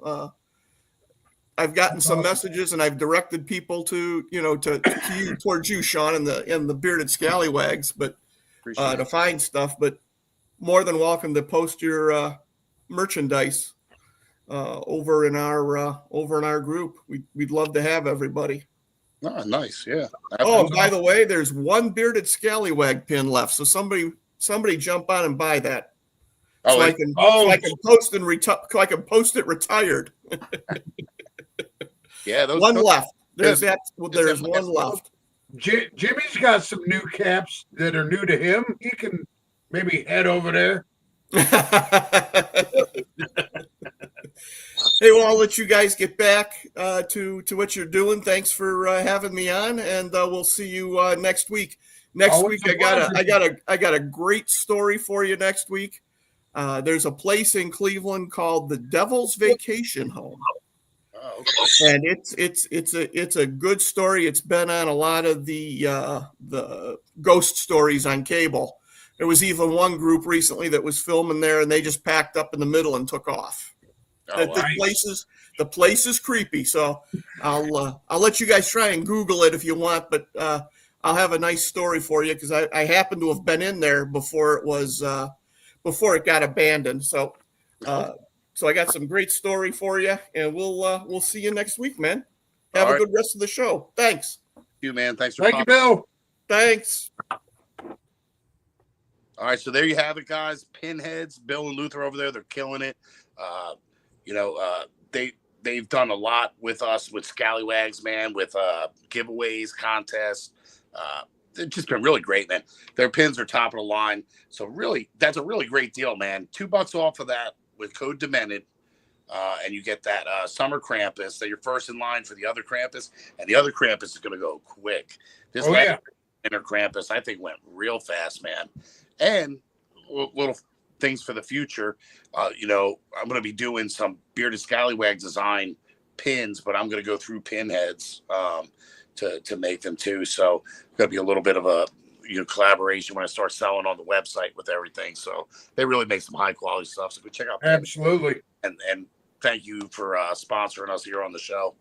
I've gotten some messages and I've directed people to you, towards you, Sean, and the bearded scallywags, but to find stuff. But more than welcome to post your merchandise over in our group. We'd love to have everybody. Oh, nice. Yeah. Oh, and by the way, there's one bearded scallywag pin left, so somebody jump on and buy that. So I can post I can post it retired. Yeah, one left. There's one left. Jimmy's got some new caps that are new to him. He can maybe head over there. Hey, well, I'll let you guys get back to what you're doing. Thanks for having me on, and we'll see you next week. Next week, I got a great story for you next week. There's a place in Cleveland called the Devil's Vacation Home. Oh, okay. And it's a good story. It's been on a lot of the ghost stories on cable. There was even one group recently that was filming there, and they just packed up in the middle and took off. The place is creepy. So I'll let you guys try and Google it if you want, but I'll have a nice story for you because I happen to have been in there before it got abandoned. So I got some great story for you, and we'll see you next week, man. Have a good rest of the show. Thanks. Thank you, man. Thanks for Thank you, Bill. Thanks. All right, so there you have it, guys. Pinheads, Bill and Luther over there, they're killing it. They've done a lot with us with Scallywags, man, with giveaways, contests. It's just been really great, man. Their pins are top of the line. So really, that's a really great deal, man. $2 off of that with code Demented. And you get that summer Krampus. So you're first in line for the other Krampus, and the other Krampus is going to go quick. This inner Krampus, I think, went real fast, man. And little things for the future. I'm going to be doing some bearded scallywag design pins, but I'm going to go through Pinheads to make them too. So going to be a little bit of a collaboration when I start selling on the website with everything. So they really make some high quality stuff. So go check out Pinheads. Absolutely. And thank you for sponsoring us here on the show.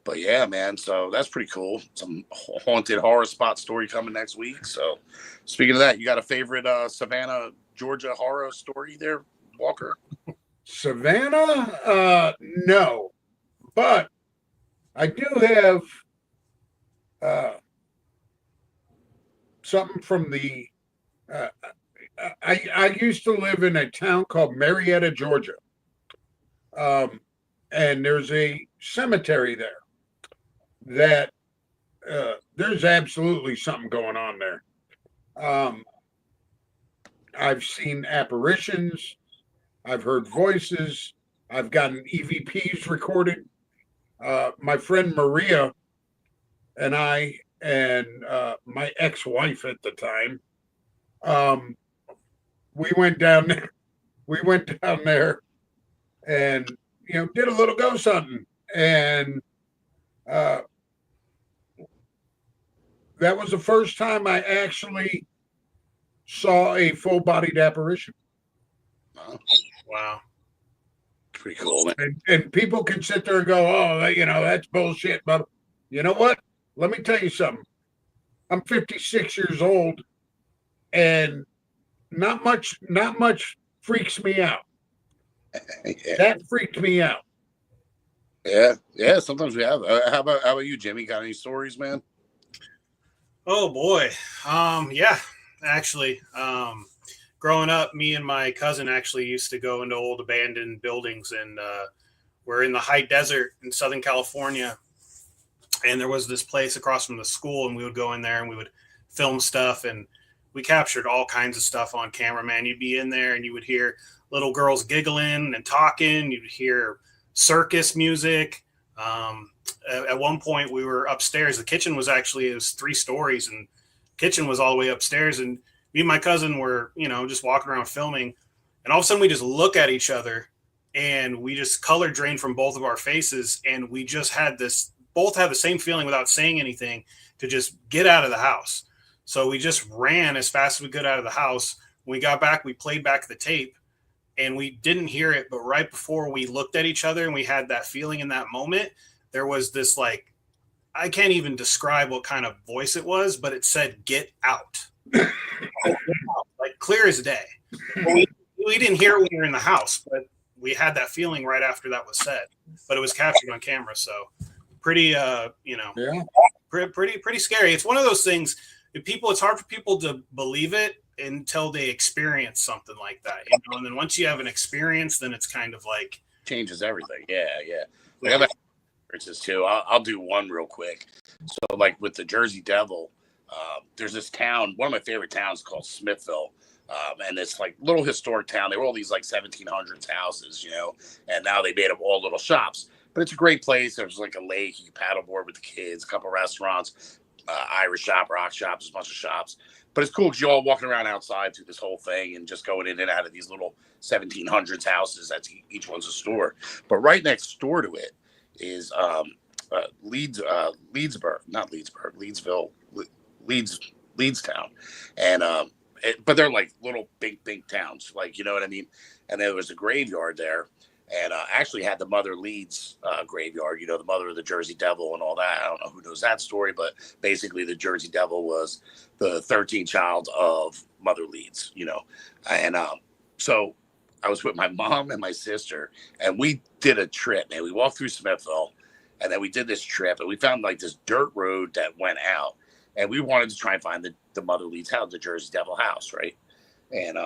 But yeah, man, so that's pretty cool. Some haunted horror spot story coming next week. So speaking of that, you got a favorite Savannah, Georgia horror story there, Walker? Savannah? No. But I do have something from the I used to live in a town called Marietta, Georgia. And there's a cemetery there that there's absolutely something going on there. I've seen apparitions. I've heard voices. I've gotten EVPs recorded. My friend Maria and I and my ex-wife at the time, we went down there. We went down there and did a little ghost hunting, and that was the first time I actually saw a full-bodied apparition. Wow. Pretty cool, man. And people can sit there and go, "Oh, that's bullshit." But you know what? Let me tell you something. I'm 56 years old, and not much freaks me out. Yeah. That freaked me out. Yeah. Sometimes we have. How about you, Jimmy? Got any stories, man? Oh boy. Yeah, actually, growing up, me and my cousin actually used to go into old abandoned buildings, and we're in the high desert in Southern California. and there was this place across from the school, and we would go in there and we would film stuff, and we captured all kinds of stuff on camera, man. You'd be in there and you would hear little girls giggling and talking. You'd hear circus music. At one point we were upstairs. The kitchen was actually, it was 3 stories, and kitchen was all the way upstairs. And me and my cousin were, just walking around filming, and all of a sudden we just look at each other, and we just color drained from both of our faces. And we just both had the same feeling without saying anything, to just get out of the house. So we just ran as fast as we could out of the house. When we got back, we played back the tape, and we didn't hear it. But right before we looked at each other and we had that feeling in that moment, there was this, like, I can't even describe what kind of voice it was, but it said, "Get out." Like clear as day. We didn't hear it when we were in the house, but we had that feeling right after that was said. But it was captured on camera. So pretty, pretty scary. It's one of those things. It's hard for people to believe it until they experience something like that, And then once you have an experience, then it's kind of like changes everything. Yeah. We have experiences too. I'll do one real quick. So, like with the Jersey Devil, there's this town. One of my favorite towns called Smithville, and it's like little historic town. They were all these like 1700s houses, and now they made them all little shops. But it's a great place. There's like a lake. You can paddleboard with the kids. A couple of restaurants. Irish shop, rock shops, a bunch of shops. But it's cool because you're all walking around outside through this whole thing and just going in and out of these little 1700s houses. That's each one's a store. But right next door to it is Leedsburg, not Leedsburg, Leedstown. And but they're like little big towns, like, you know what I mean? And there was a graveyard there. And actually had the Mother Leeds graveyard, the mother of the Jersey Devil and all that. I don't know who knows that story, but basically the Jersey Devil was the 13th child of Mother Leeds, And so I was with my mom and my sister, and we did a trip, man. We walked through Smithville, and then we did this trip, and we found like this dirt road that went out, and we wanted to try and find the Mother Leeds house, the Jersey Devil house, right? And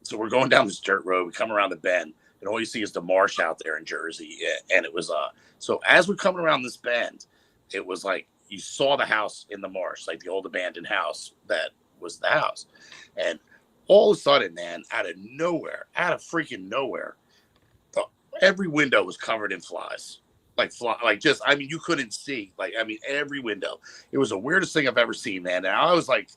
so we're going down this dirt road. We come around the bend. And all you see is the marsh out there in Jersey. And it was, so as we're coming around this bend, it was like you saw the house in the marsh, like the old abandoned house that was the house. And all of a sudden, man, out of freaking nowhere, every window was covered in flies. You couldn't see. Every window. It was the weirdest thing I've ever seen, man. And I was like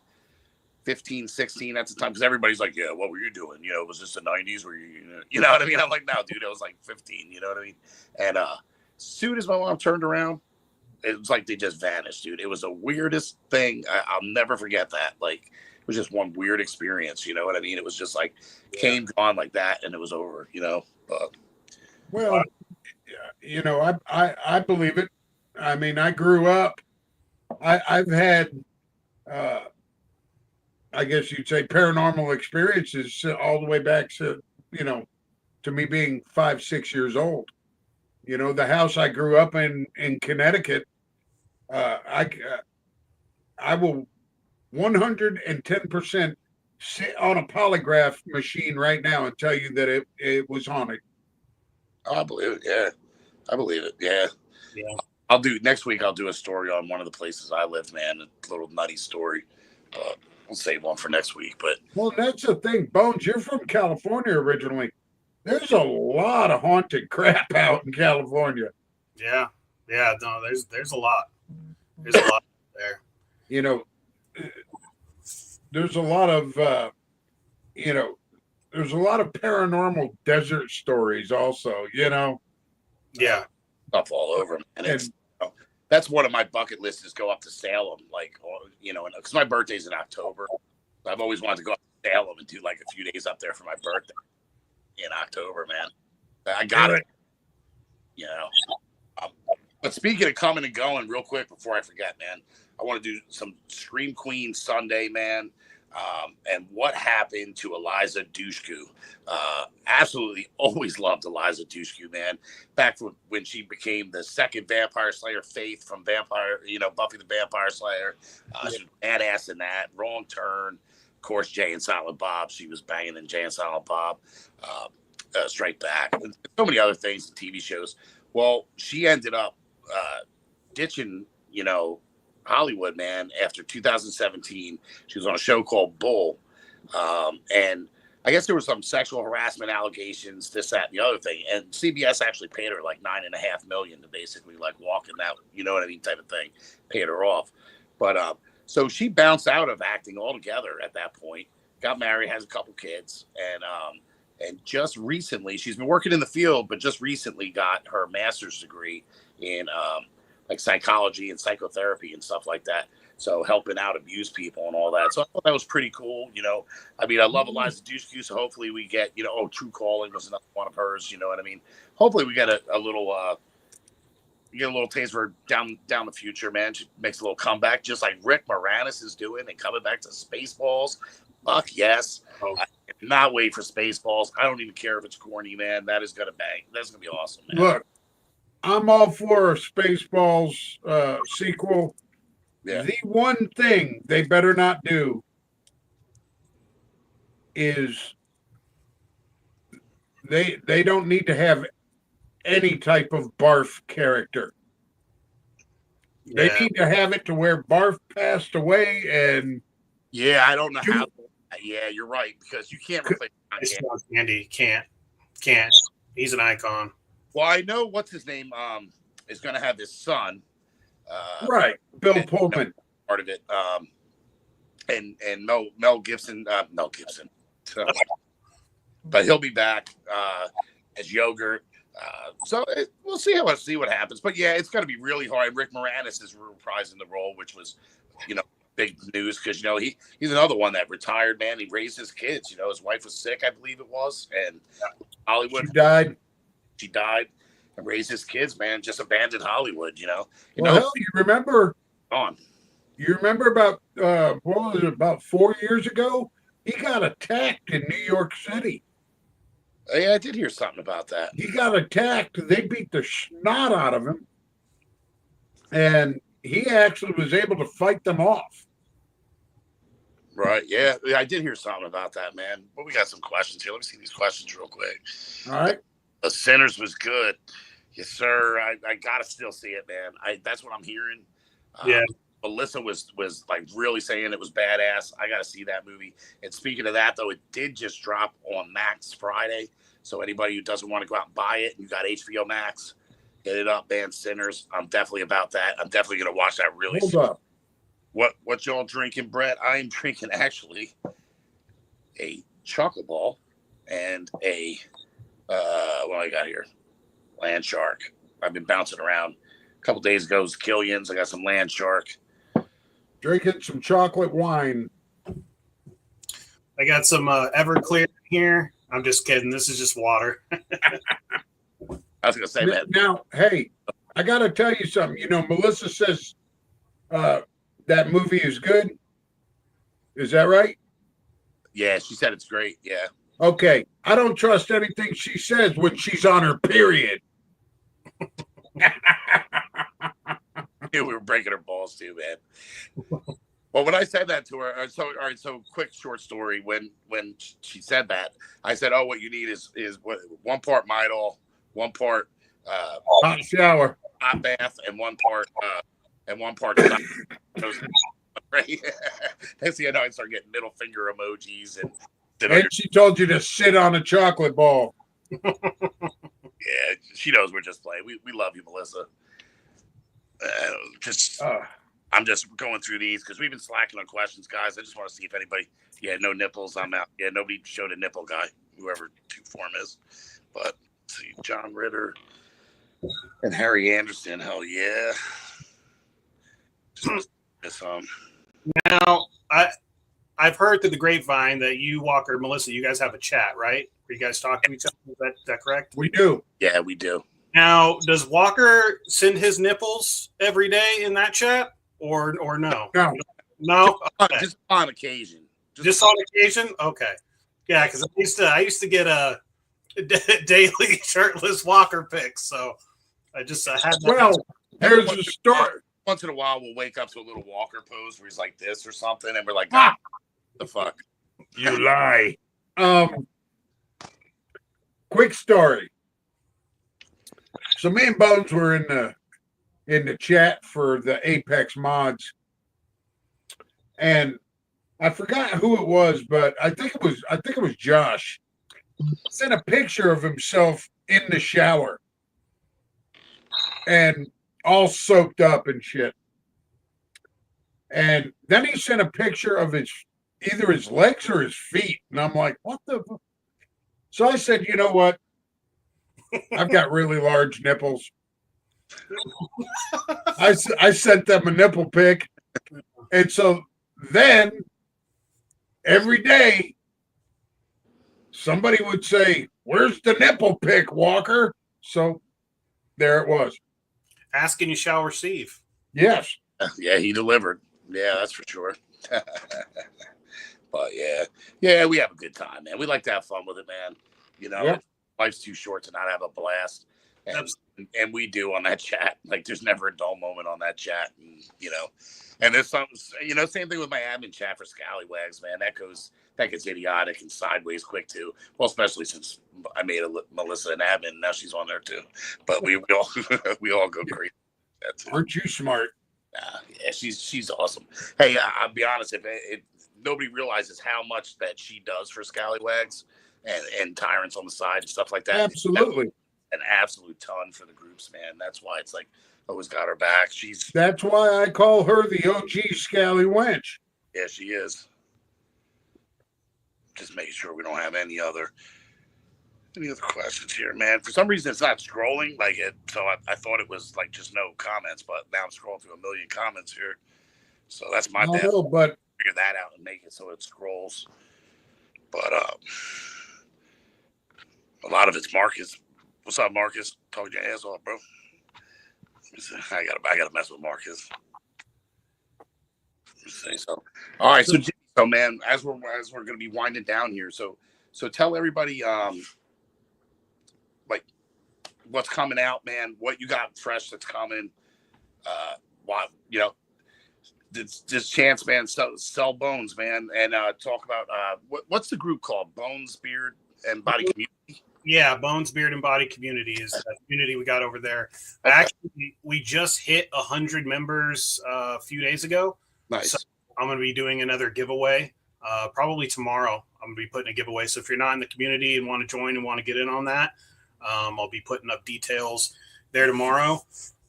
15, 16 at the time, because everybody's like, yeah, what were you doing? Was this the 90s? Were you know what I mean? I'm like, no, dude, I was like 15, you know what I mean? And as soon as my mom turned around, it was like they just vanished, dude. It was the weirdest thing. I'll never forget that. Like, it was just one weird experience, you know what I mean? It was just like, came, gone like that, and it was over, But, well, I believe it. I mean, I grew up, I've had, I guess you'd say, paranormal experiences all the way back to, to me being 5, 6 years old. The house I grew up in Connecticut, I will 110% sit on a polygraph machine right now and tell you that it was haunted. I believe it. Yeah. I believe it. Yeah. Next week, I'll do a story on one of the places I lived, man. A little nutty story. We'll save one for next week, but well, that's the thing, Bones. You're from California originally. There's a lot of haunted crap out in California. Yeah. No, there's a lot. There's a lot there. There's a lot of there's a lot of paranormal desert stories also. Yeah. Stuff all over, and that's one of my bucket lists is go up to Salem, because my birthday's in October. So I've always wanted to go up to Salem and do like a few days up there for my birthday in October, man. I got it. But speaking of coming and going, real quick before I forget, man, I want to do some Scream Queen Sunday, man. And what happened to Eliza Dushku? Absolutely always loved Eliza Dushku, man. Back when she became the second Vampire Slayer, Faith from Buffy the Vampire Slayer. She was badass in that. Wrong Turn. Of course, Jay and Silent Bob. She was banging in Jay and Silent Bob. Straight Back. And so many other things in TV shows. Well, she ended up ditching Hollywood, man, after 2017. She was on a show called Bull. And I guess there was some sexual harassment allegations, this, that, and the other thing. And CBS actually paid her like $9.5 million to basically like walk in that, you know what I mean, type of thing, paid her off. But so she bounced out of acting altogether at that point, got married, has a couple kids, and just recently, she's been working in the field, but just recently got her master's degree in like psychology and psychotherapy and stuff like that. So helping out abused people and all that. So I thought that was pretty cool. I mean, I love Eliza Dushku, so hopefully we get, True Calling was another one of hers. You know what I mean? Hopefully we get a little, get a little taste for her down the future, man. She makes a little comeback, just like Rick Moranis is doing and coming back to Spaceballs. Fuck yes. Oh. I cannot wait for Spaceballs. I don't even care if it's corny, man. That is going to bang. That's going to be awesome, man. Look, I'm all for a Spaceballs sequel. Yeah. The one thing they better not do is they don't need to have any type of Barf character. Yeah. They need to have it to where Barf passed away and I don't know how. Yeah, you're right, because you can't replace Andy. Can't. He's an icon. Well, I know what's his name is going to have his son. Right, Bill Pullman, part of it, and Mel Gibson, but he'll be back as Yogurt. So we'll see what happens. But yeah, it's going to be really hard. Rick Moranis is reprising the role, which was, big news because he's another one that retired, man. He raised his kids. His wife was sick, I believe it was, and Hollywood. She died. And raised his kids, man. Just abandoned Hollywood, Hell, you remember? You remember about what was it? About 4 years ago, he got attacked in New York City. Yeah, I did hear something about that. He got attacked. They beat the snot out of him, and he actually was able to fight them off. Right. Yeah, I did hear something about that, man. But we got some questions here. Let me see these questions real quick. All right. The Sinners was good. Yes, sir. I gotta still see it, man. That's what I'm hearing. Yeah. Melissa was like really saying it was badass. I gotta see that movie. And speaking of that, though, it did just drop on Max Friday. So anybody who doesn't want to go out and buy it, and you got HBO Max, hit it up, man. Sinners. I'm definitely about that. I'm definitely gonna watch that really soon. Hold up. What y'all drinking, Brett? I'm drinking actually a chocolate ball and a what I got here? Land Shark. I've been bouncing around. A couple days ago was Killian's. I got some Land Shark. Drinking some chocolate wine. I got some Everclear here. I'm just kidding. This is just water. I was going to say that. Now, hey, I got to tell you something. Melissa says that movie is good. Is that right? Yeah, she said it's great. Yeah. Okay. I don't trust anything she says when she's on her period. We were breaking her balls too, man. Well, when I said that to her, so quick short story. When she said that, I said, "Oh, what you need is one part Midol, one part hot shower, hot bath, and one part right." Next thing I know, I start getting middle finger emojis and she told you to sit on a chocolate ball. Yeah, she knows we're just playing. We love you, Melissa. I'm just going through these because we've been slacking on questions, guys. I just want to see if anybody, no nipples. I'm out. Yeah, nobody showed a nipple guy, whoever Two Form is. But let's see, John Ritter and Harry Anderson. Hell yeah. Now, I've heard through the grapevine that you, Walker, Melissa, you guys have a chat, right? Where you guys talk to each other? Is that correct? We do. Yeah, we do. Now, does Walker send his nipples every day in that chat, or no? No. Okay. Just on occasion. Just on occasion. Okay. Yeah, because I used to get a daily shirtless Walker pics, so I just had that. Well, here's the story. Once in a while, we'll wake up to a little Walker pose where he's like this or something, and we're like, the fuck? You lie. Quick story. So me and Bones were in in the chat for the Apex mods, and I forgot who it was, but I think it was Josh. Sent a picture of himself in the shower and all soaked up and shit. And then he sent a picture of either his legs or his feet. And I'm like, what the? So I said, you know what? I've got really large nipples. I sent them a nipple pic. And so then every day, somebody would say, where's the nipple pic, Walker? So there it was. Asking you shall receive. Yes. Yeah, he delivered. Yeah, that's for sure. But yeah, we have a good time, man. We like to have fun with it, man. You know, Yep. Life's too short to not have a blast. And we do on that chat. Like, there's never a dull moment on that chat. And, you know, and there's some, you know, same thing with my admin chat for Scallywags, man. That gets idiotic and sideways quick too. Well, especially since I made Melissa an admin, now she's on there too. But we all we all go crazy. Aren't you smart? Yeah, she's awesome. Hey, I'll be honest, if nobody realizes how much that she does for Scallywags and Tyrants on the side and stuff like that. Absolutely. An absolute ton for the groups, man. That's why it's like always got her back. That's why I call her the OG Scally Wench. Yeah, she is. Just making sure we don't have any other questions here, man. For some reason, it's not scrolling like it. So I thought it was like just no comments, but now I'm scrolling through a million comments here. So that's my bad. No, but figure that out and make it so it scrolls. But a lot of it's Marcus. What's up, Marcus? Talk your ass off, bro. I gotta mess with Marcus. So, all right. So man, as we're gonna be winding down here, so tell everybody like what's coming out, man. What you got fresh that's coming. Why, you know, this chance, man. Sell bones, man, and talk about what's the group called? Bones, Beard, and Body Community. Yeah, Bones, Beard, and Body Community is the community we got over there. Okay. Actually, we just hit 100 members a few days ago. Nice. So I'm going to be doing another giveaway probably tomorrow. I'm going to be putting a giveaway. So if you're not in the community and want to join and want to get in on that, I'll be putting up details there tomorrow.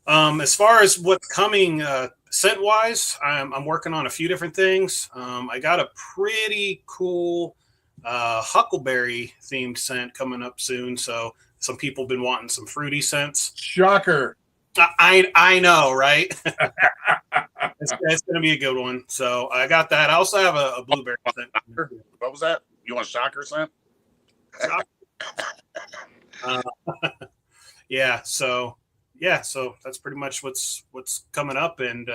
As far as what's coming scent-wise, I'm working on a few different things. I got a pretty cool huckleberry themed scent coming up soon, so some people have been wanting some fruity scents. Shocker. I know, right? it's gonna be a good one. So I got that. I also have a blueberry scent. What was that? You want shocker scent? So that's pretty much what's coming up. And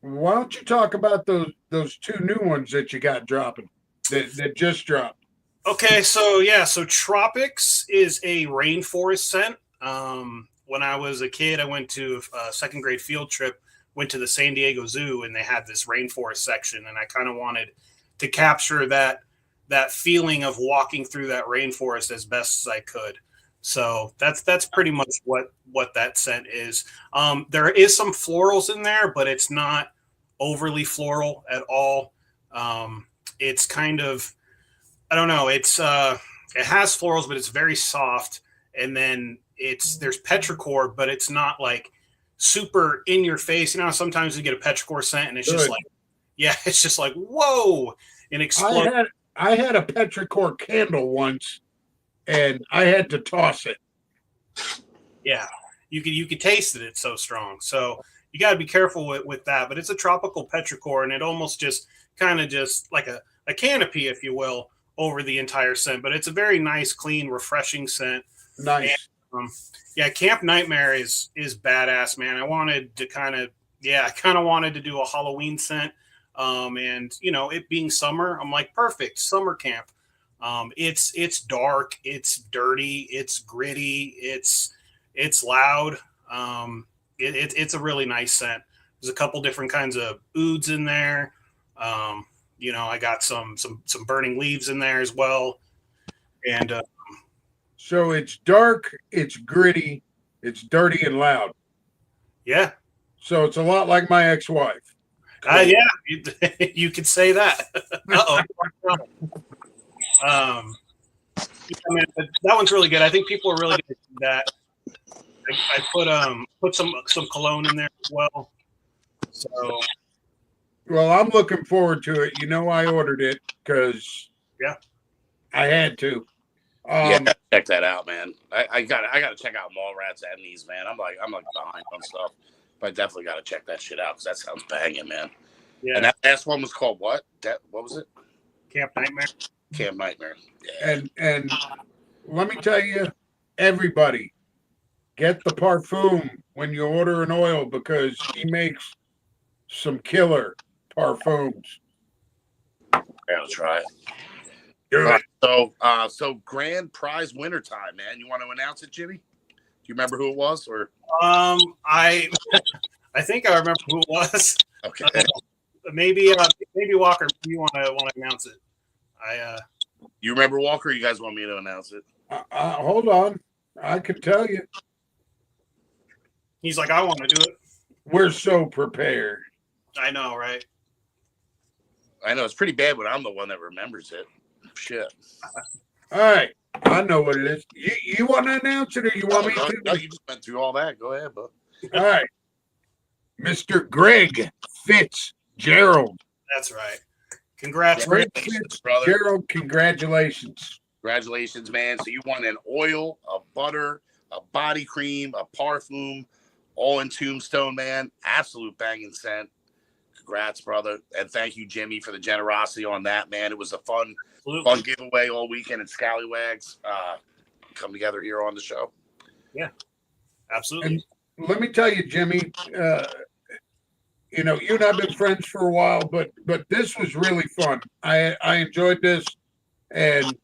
why don't you talk about those two new ones that you got dropping? That just dropped. Okay, so Tropics is a rainforest scent. When I was a kid, I went to a second grade field trip, went to the San Diego Zoo, and they had this rainforest section, and I kind of wanted to capture that feeling of walking through that rainforest as best as I could. So that's pretty much what that scent is. There is some florals in there, but it's not overly floral at all. It's kind of, I don't know. It's it has florals, but it's very soft. And then there's petrichor, but it's not like super in your face. You know, sometimes you get a petrichor scent and it's just like, it's just like, whoa, and explode. I had a petrichor candle once, and I had to toss it. Yeah, you could taste it. It's so strong. So you got to be careful with that. But it's a tropical petrichor, and it almost just kind of just like a canopy, if you will, over the entire scent. But it's a very nice, clean, refreshing scent. Nice. And, Camp Nightmare is badass, man. I wanted to kind of wanted to do a Halloween scent. And you know, it being summer, I'm like, perfect summer camp. It's dark, it's dirty, it's gritty, it's loud. It's a really nice scent. There's a couple different kinds of ouds in there. You know, I got some burning leaves in there as well. And so it's dark, it's gritty, it's dirty and loud. Yeah. So it's a lot like my ex-wife. Yeah, you could say that. Uh-oh. Yeah, man, that one's really good. I think people are really going to see that. I put some cologne in there as well. So Well, I'm looking forward to it. You know, I ordered it because I had to. Check that out, man. I gotta check out Mallrats and these, man. I'm like behind on stuff, but I definitely gotta check that shit out because that sounds banging, man. Yeah. And that last one was called what? What was it? Camp Nightmare. Camp Nightmare. Yeah. And let me tell you, everybody, get the parfum when you order an oil because he makes some killer parfums. I gotta try it. Do it. So grand prize winner time, man. You want to announce it, Jimmy? Do you remember who it was? Or I think I remember who it was. Okay. Maybe Walker. You want to announce it? You remember Walker? Or you guys want me to announce it? Hold on, I can tell you. He's like, I want to do it. We're so prepared. I know, right? I know it's pretty bad when I'm the one that remembers it. Shit. All right, I know what it is. You want to announce it, or you want me to? No, you just went through all that. Go ahead, bud. All right, Mr. Greg Fitzgerald. That's right. Congrats, Greg Congratulations, brother. Fitzgerald, congratulations. Congratulations, man. So you won an oil, a butter, a body cream, a parfum, all in Tombstone, man. Absolute banging scent. Congrats, brother. And thank you, Jimmy, for the generosity on that, man. It was a fun giveaway all weekend at Scallywags. Come together here on the show. Yeah, absolutely. And let me tell you, Jimmy, you know, you and I have been friends for a while, but this was really fun. I enjoyed this, and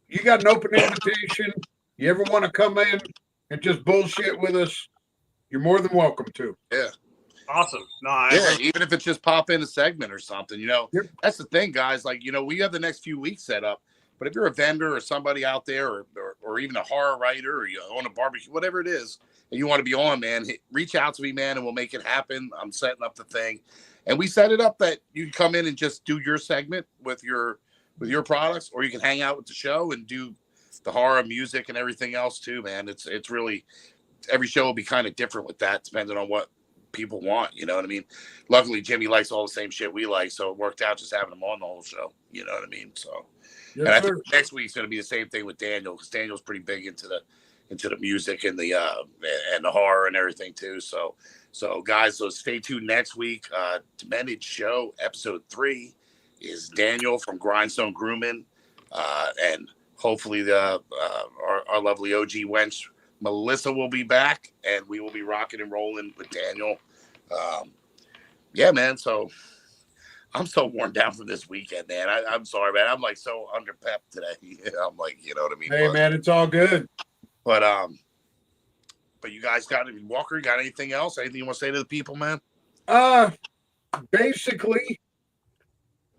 you got an open invitation. You ever want to come in and just bullshit with us, you're more than welcome to. Yeah. Awesome. No, Even if it's just pop in a segment or something, you know, Yep. That's the thing, guys. Like, you know, we have the next few weeks set up, but if you're a vendor or somebody out there or even a horror writer or you own a barbecue, whatever it is, and you want to be on, man, reach out to me, man, and we'll make it happen. I'm setting up the thing. And we set it up that you can come in and just do your segment with your products, or you can hang out with the show and do the horror music and everything else too, man. It's really, every show will be kind of different with that, depending on what people want, you know what I mean? Luckily, Jimmy likes all the same shit we like, so it worked out just having him on the whole show, you know what I mean? So, Yes, and I sir. think next week's going to be the same thing with Daniel, because Daniel's pretty big into the music and the horror and everything too. So guys, so stay tuned next week. Demented Show episode 3 is Daniel from Grindstone Grooming, and hopefully our lovely OG wench Melissa will be back, and we will be rocking and rolling with Daniel. Yeah, man. So I'm so worn down from this weekend, man. I'm sorry, man. I'm like so under pep today. I'm like, you know what I mean? Hey, man, it's all good. But you guys Walker, got anything else? Anything you want to say to the people, man? Basically,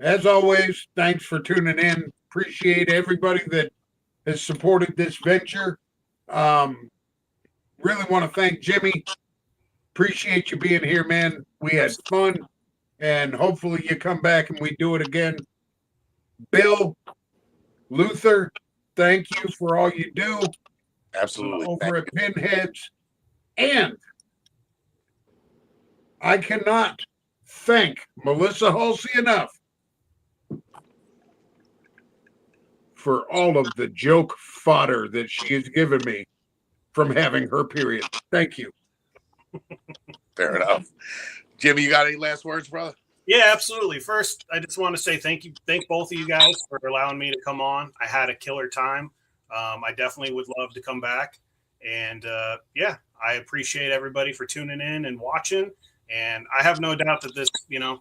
as always, thanks for tuning in. Appreciate everybody that has supported this venture. Really want to thank Jimmy. Appreciate you being here, man. We had fun, and hopefully you come back and we do it again. Bill, Luther, thank you for all you do. Absolutely. Over at Pinheads. And I cannot thank Melissa Halsey enough for all of the joke fodder that she has given me from having her period. Thank you. Fair enough. Jimmy, you got any last words, brother? Yeah, absolutely. First, I just want to say thank both of you guys for allowing me to come on. I had a killer time. I definitely would love to come back. And yeah, I appreciate everybody for tuning in and watching. And I have no doubt that this,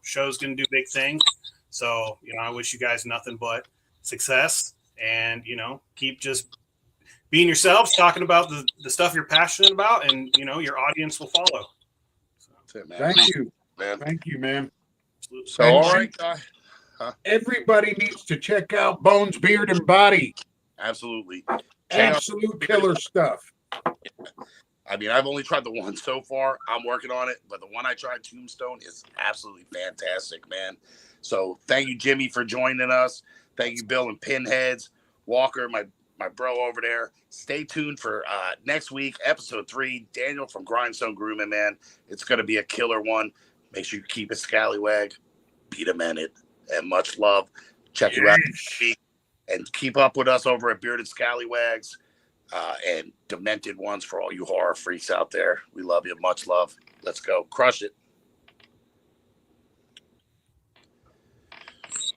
show's going to do big things. So, I wish you guys nothing but success and, keep just being yourselves, talking about the stuff you're passionate about, and, your audience will follow. So, that's it, man. Thank you. Man. Thank you, man. Absolutely. So, all right, everybody needs to check out Bones, Beard, and Body. Absolutely. Absolute killer stuff. I mean, I've only tried the one so far. I'm working on it, but the one I tried, Tombstone, is absolutely fantastic, man. So thank you, Jimmy, for joining us. Thank you, Bill and Pinheads, Walker, my bro over there. Stay tuned for next week, episode 3. Daniel from Grindstone Grooming, man. It's going to be a killer one. Make sure you keep it scallywag, be demented, and much love. Check you out next week. And keep up with us over at Bearded Scallywags and Demented Ones for all you horror freaks out there. We love you. Much love. Let's go. Crush it.